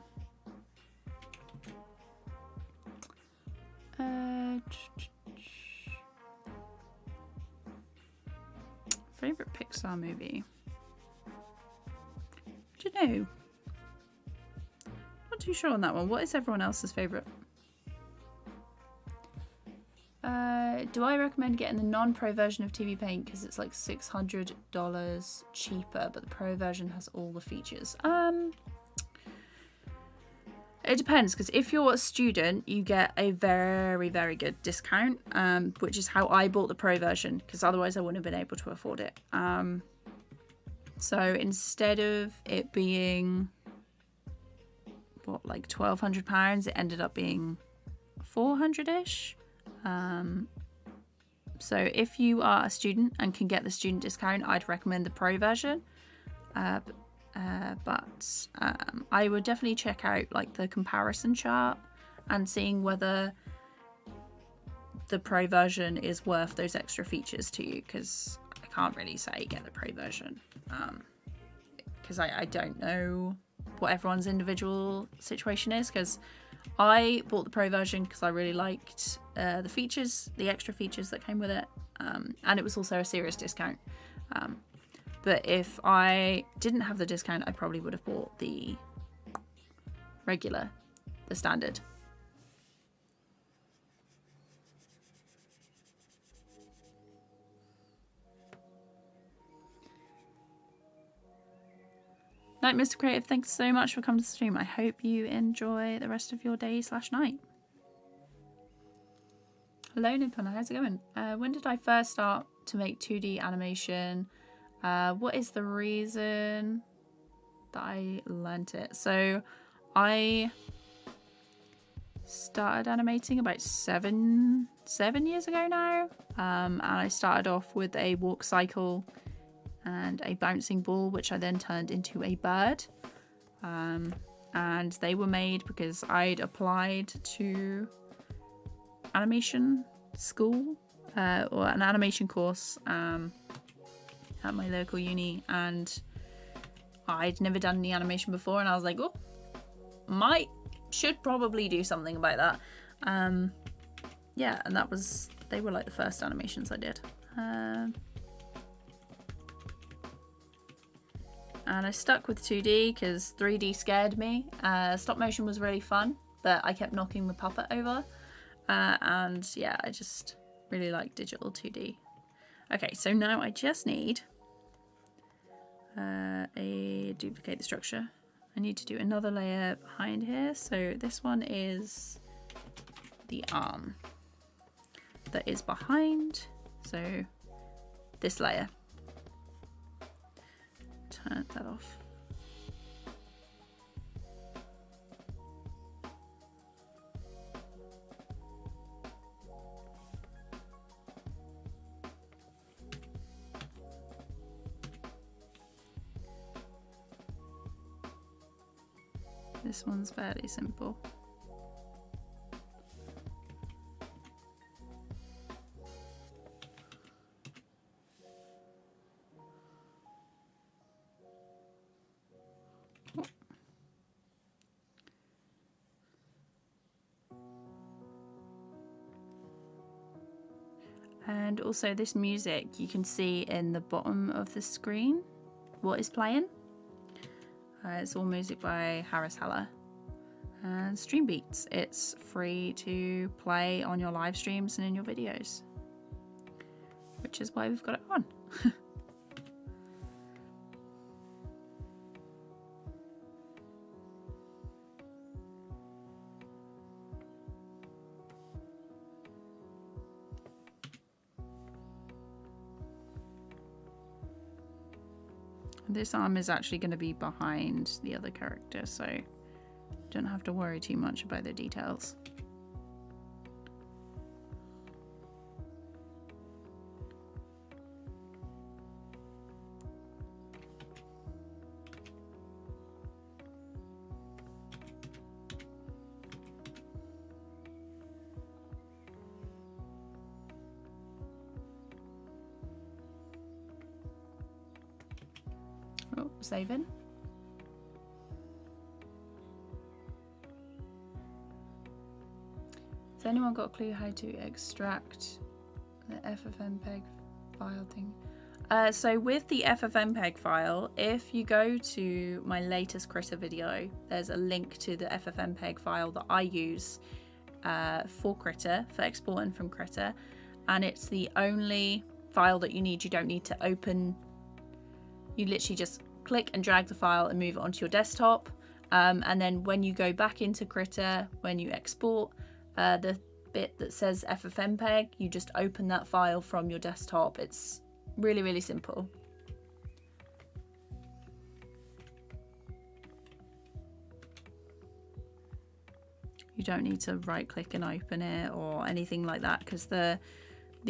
Speaker 1: Favorite Pixar movie? Do you know? Not too sure on that one. What is everyone else's favorite Do I recommend getting the non-pro version of TVPaint because it's like $600 cheaper, but the pro version has all the features? It depends, because if you're a student, you get a very, very good discount, which is how I bought the pro version, because otherwise I wouldn't have been able to afford it. So instead of it being, what, like £1,200, it ended up being 400-ish. So if you are a student and can get the student discount, I'd recommend the pro version. But I would definitely check out like the comparison chart and seeing whether the pro version is worth those extra features to you, because I can't really say get the pro version, because I don't know what everyone's individual situation is, because I bought the pro version because I really liked the features, the extra features that came with it, and it was also a serious discount. But if I didn't have the discount, I probably would have bought the regular, the standard. Night, Mr. Creative, thanks so much for coming to the stream. I hope you enjoy the rest of your day/night. Hello, Nippon, how's it going? When did I first start to make 2D animation? What is the reason that I learnt it? So I started animating about seven years ago now, and I started off with a walk cycle and a bouncing ball, which I then turned into a bird, and they were made because I'd applied to animation school, or an animation course at my local uni, and I'd never done any animation before, and I was like, oh, should probably do something about that. Yeah, and they were like the first animations I did. And I stuck with 2D because 3D scared me. Stop motion was really fun, but I kept knocking the puppet over. And yeah, I just really like digital 2D. Okay, so now I just need duplicate the structure. I need to do another layer behind here. So this one is the arm that is behind. So this layer. Turn that off. This one's fairly simple. And also this music, you can see in the bottom of the screen what is playing. It's all music by Harris Heller and Stream Beats. It's free to play on your live streams and in your videos, which is why we've got it on. This arm is actually going to be behind the other character, so don't have to worry too much about the details. Oh, saving. Has anyone got a clue how to extract the FFmpeg file thing? So with the FFmpeg file, if you go to my latest Critter video, there's a link to the FFmpeg file that I use for Critter, for exporting from Critter. and it's the only file that you need. You don't need to open, you literally just click and drag the file and move it onto your desktop. And then when you go back into Critter, when you export, the bit that says FFmpeg, you just open that file from your desktop. It's really, really simple. You don't need to right click and open it or anything like that, because the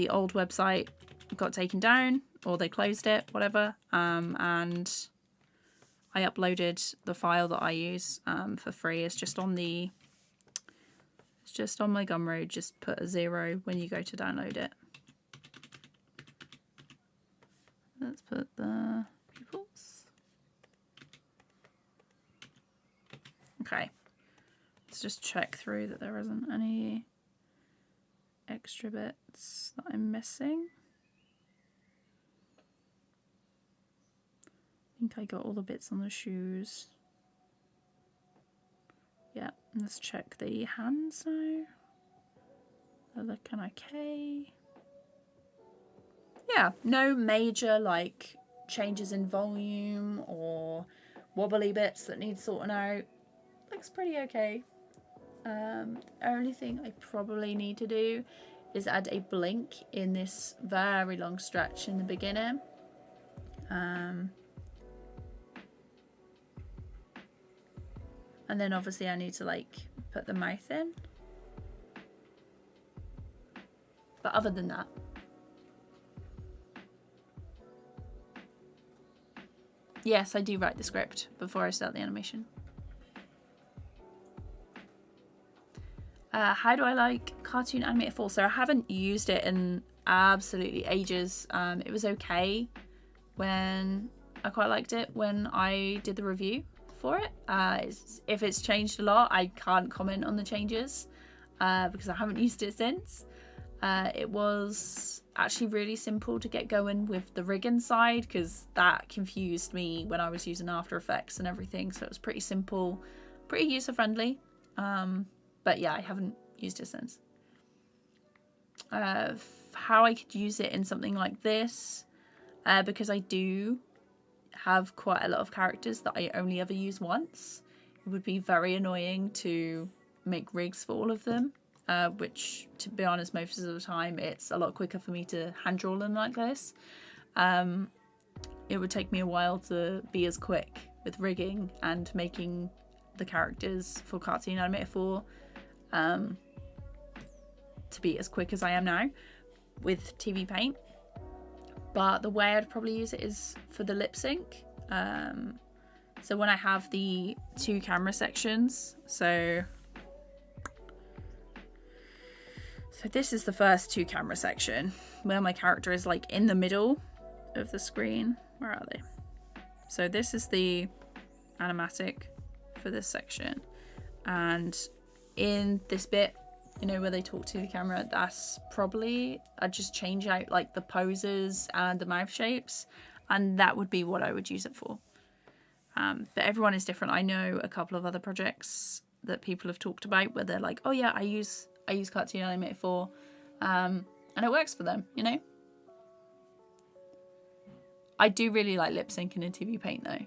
Speaker 1: old website got taken down, or they closed it, whatever, and I uploaded the file that I use for free. It's just on my Gumroad. Just put a 0 when you go to download it. Let's put the pupils. Okay. Let's just check through that there isn't any extra bits that I'm missing. I think I got all the bits on the shoes. Yeah, let's check the hands now. They're looking okay. Yeah, no major like changes in volume or wobbly bits that need sorting out. Looks pretty okay. Only thing I probably need to do is add a blink in this very long stretch in the beginning. And then obviously I need to like put the mouth in. But other than that, yes, I do write the script before I start the animation. How do I like Cartoon Animator 4? So I haven't used it in absolutely ages. It was okay when I quite liked it when I did the review for it. If it's changed a lot, I can't comment on the changes because I haven't used it since. It was actually really simple to get going with the rigging side, because that confused me when I was using After Effects and everything. So it was pretty simple, pretty user friendly. But yeah, I haven't used it since. How I could use it in something like this, because I do have quite a lot of characters that I only ever use once. It would be very annoying to make rigs for all of them, which, to be honest, most of the time it's a lot quicker for me to hand draw them like this. It would take me a while to be as quick with rigging and making the characters for Cartoon Animator 4 to be as quick as I am now with TVPaint. But the way I'd probably use it is for the lip sync. So when I have the 2 camera sections, so this is the first 2 camera section where my character is like in the middle of the screen. Where are they? So this is the animatic for this section, and in this bit, you know, where they talk to the camera, that's probably, I'd just change out like the poses and the mouth shapes, and that would be what I would use it for. But everyone is different. I know a couple of other projects that people have talked about where they're like, oh yeah, I use Cartoon Animator 4, and it works for them, you know. I do really like lip syncing in TVPaint though.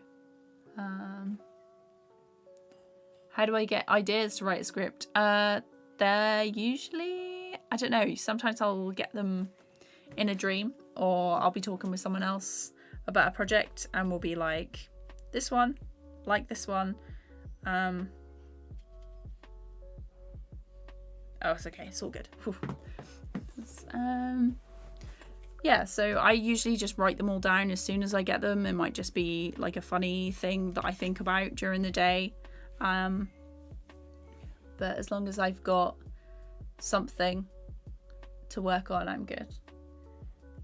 Speaker 1: How do I get ideas to write a script? They're usually, I don't know, sometimes I'll get them in a dream, or I'll be talking with someone else about a project and we'll be like, this one, like this one. Oh, it's okay, it's all good. Yeah, so I usually just write them all down as soon as I get them. It might just be like a funny thing that I think about during the day. But as long as I've got something to work on, I'm good.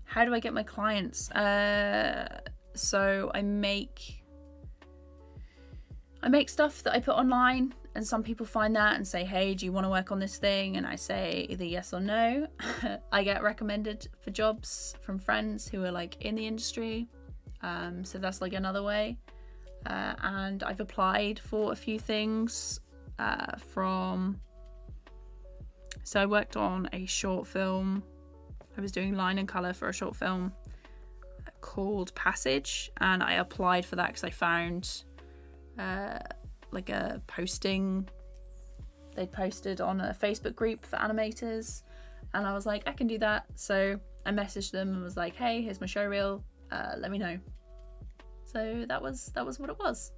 Speaker 1: How do I get my clients? So I make stuff that I put online, and some people find that and say, hey, do you want to work on this thing? And I say either yes or no. I get recommended for jobs from friends who are like in the industry. So that's like another way. And I've applied for a few things so I worked on a short film I was doing line and colour for a short film called Passage, and I applied for that because I found like a posting they posted on a Facebook group for animators, and I was like, I can do that. So I messaged them and was like, hey, here's my show reel, let me know. So that was what it was.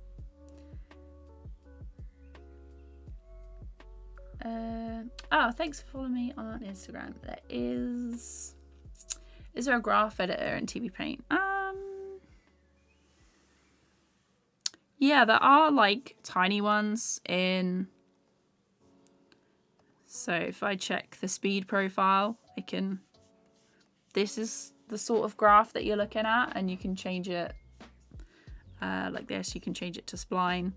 Speaker 1: Thanks for following me on Instagram. Is there a graph editor in TVPaint? Yeah, there are like tiny ones in. So if I check the speed profile, I can. This is the sort of graph that you're looking at, and you can change it like this. You can change it to spline.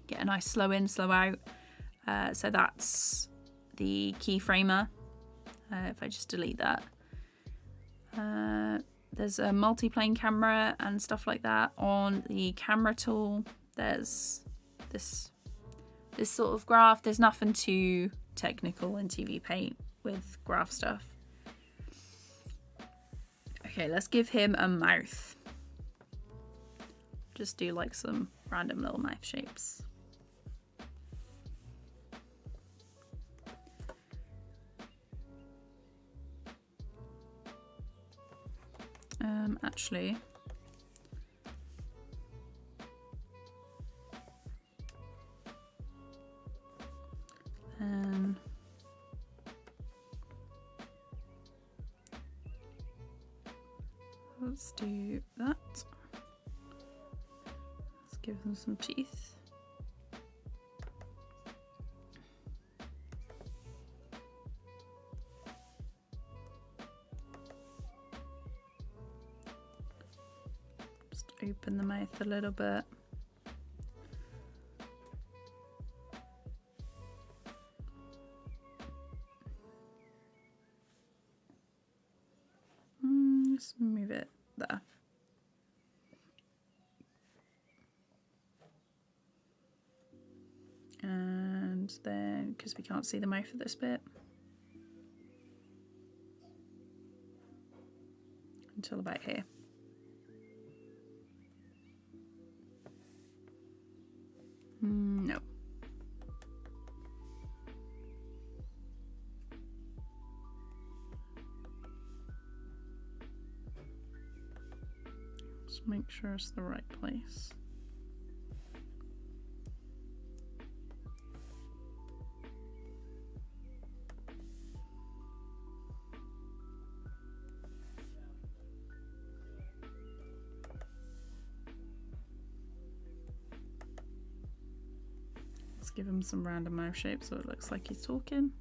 Speaker 1: Get a nice slow in, slow out. So that's the keyframer. If I just delete that. There's a multi-plane camera and stuff like that. On the camera tool, there's this sort of graph. There's nothing too technical in TVPaint with graph stuff. Okay, let's give him a mouth. Just do like some random little mouth shapes. Actually, let's do that. Let's give them some teeth. Open the mouth a little bit. Let's move it there. And then, because we can't see the mouth of this bit until about here. No. Let's make sure it's the right place. Give him some random mouth shapes so it looks like he's talking.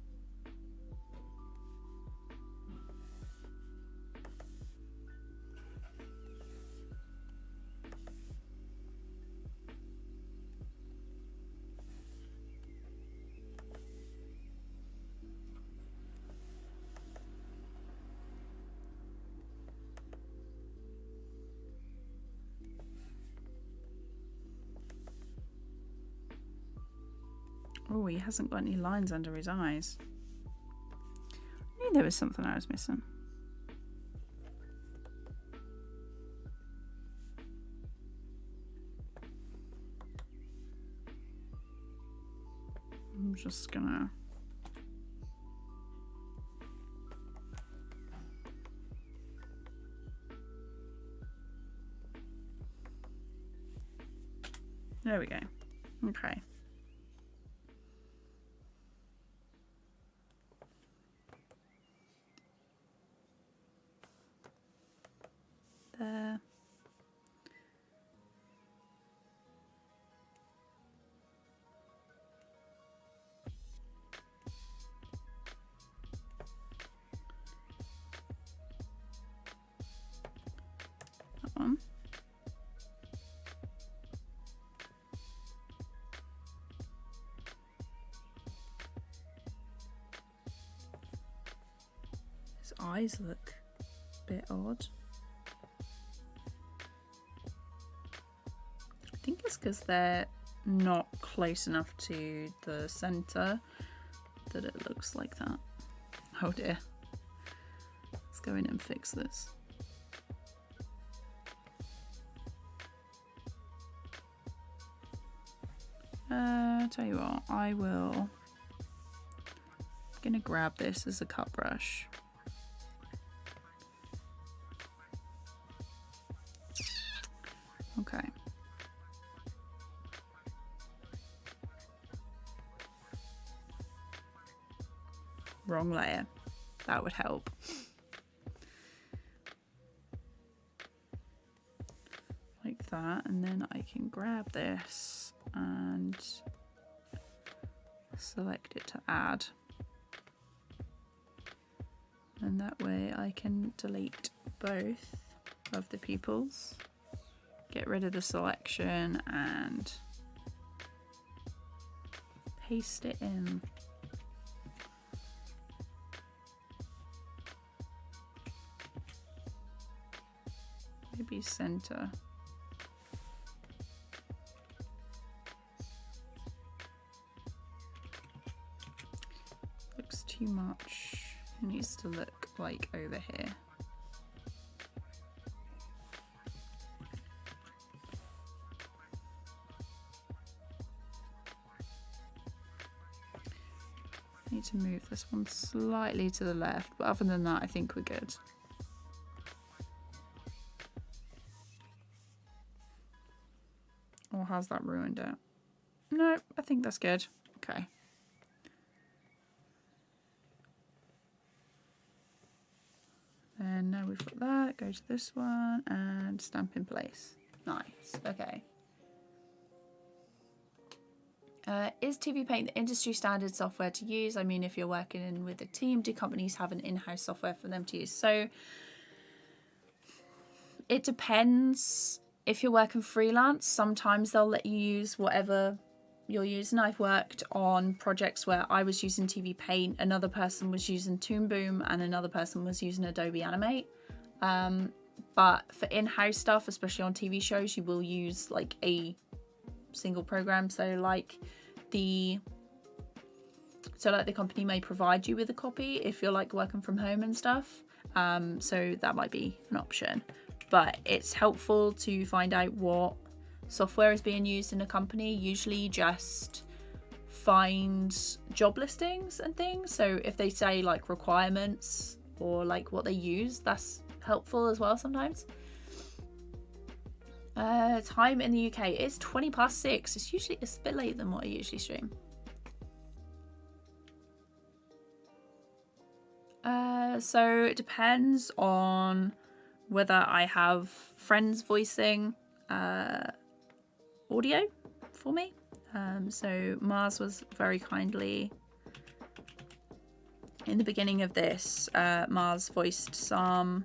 Speaker 1: Oh, he hasn't got any lines under his eyes. I knew there was something I was missing. I'm just gonna... There we go. Okay. There. That one. His eyes look a bit odd. I think it's because they're not close enough to the center that it looks like that. Oh dear. Let's go in and fix this. Tell you what, I'm gonna grab this as a cut brush. Okay. Wrong layer. That would help. Like that, and then I can grab this and select it to add. And that way I can delete both of the pupils, get rid of the selection and paste it in. Maybe center. Looks too much. It needs to look like over here. Need to move this one slightly to the left, but other than that I think we're good. Or has that ruined it? No, I think that's good. Okay. And now we've got that, go to this one and stamp in place. Nice, okay. Is TVPaint the industry standard software to use? I mean, if you're working with a team, do companies have an in-house software for them to use? So it depends. If you're working freelance, sometimes they'll let you use whatever you're using. I've worked on projects where I was using TVPaint, another person was using Toon Boom, and another person was using Adobe Animate. But for in-house stuff, especially on TV shows, you will use like a single program. So like the company may provide you with a copy if you're like working from home and stuff. So that might be an option. But it's helpful to find out what software is being used in a company. Usually just find job listings and things. So if they say like requirements or like what they use, that's helpful as well sometimes. Time in the UK is 6:20. It's a bit later than what I usually stream. So it depends on whether I have friends voicing audio for me. So Mars was very kindly, in the beginning of this, Mars voiced some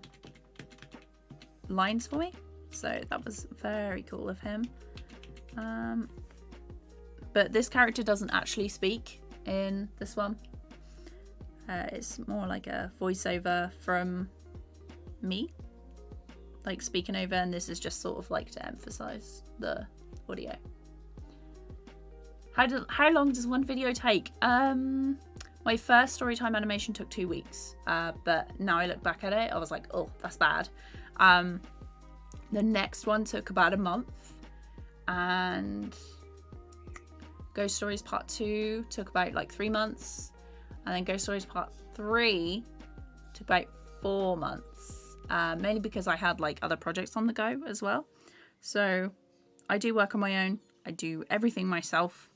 Speaker 1: lines for me. So that was very cool of him. But this character doesn't actually speak in this one. It's more like a voiceover from me, like speaking over, and this is just sort of like to emphasize the audio. How long does one video take? My first Storytime animation took 2 weeks, but now I look back at it, I was like, oh, that's bad. The next one took about a month, and Ghost Stories Part 2 took about like 3 months, and then Ghost Stories Part 3 took about 4 months, mainly because I had like other projects on the go as well. So I do work on my own, I do everything myself,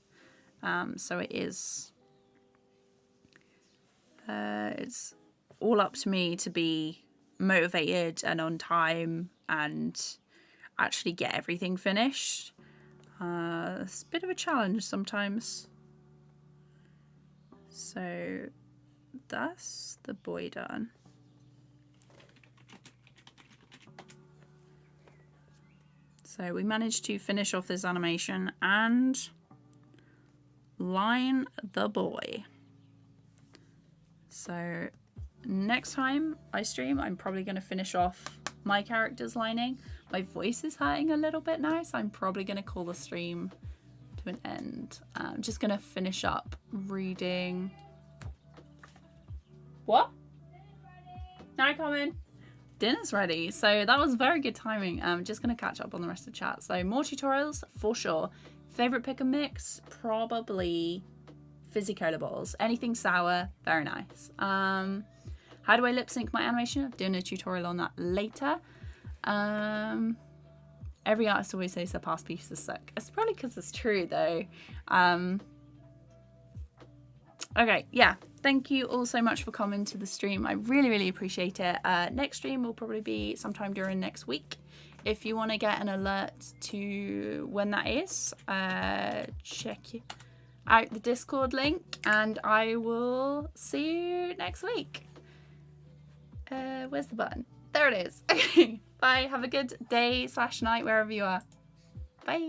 Speaker 1: so it's all up to me to be motivated and on time and actually get everything finished. It's a bit of a challenge sometimes. So that's the boy done. So we managed to finish off this animation and line the boy. So next time I stream, I'm probably going to finish off my character's lining. My voice is hurting a little bit now, so I'm probably going to call the stream to an end. I'm just going to finish up reading. What? Night coming. Dinner's ready. So that was very good timing. I'm just going to catch up on the rest of the chat. So more tutorials for sure. Favorite pick and mix? Probably fizzy cola balls. Anything sour, very nice. How do I lip sync my animation? I'm doing a tutorial on that later. Every artist always says their past pieces suck. It's probably because it's true though. Okay, yeah. Thank you all so much for coming to the stream. I really, really appreciate it. Next stream will probably be sometime during next week. If you want to get an alert to when that is, check out the Discord link and I will see you next week. Where's the button? There it is. Okay, bye. Have a good day / night wherever you are.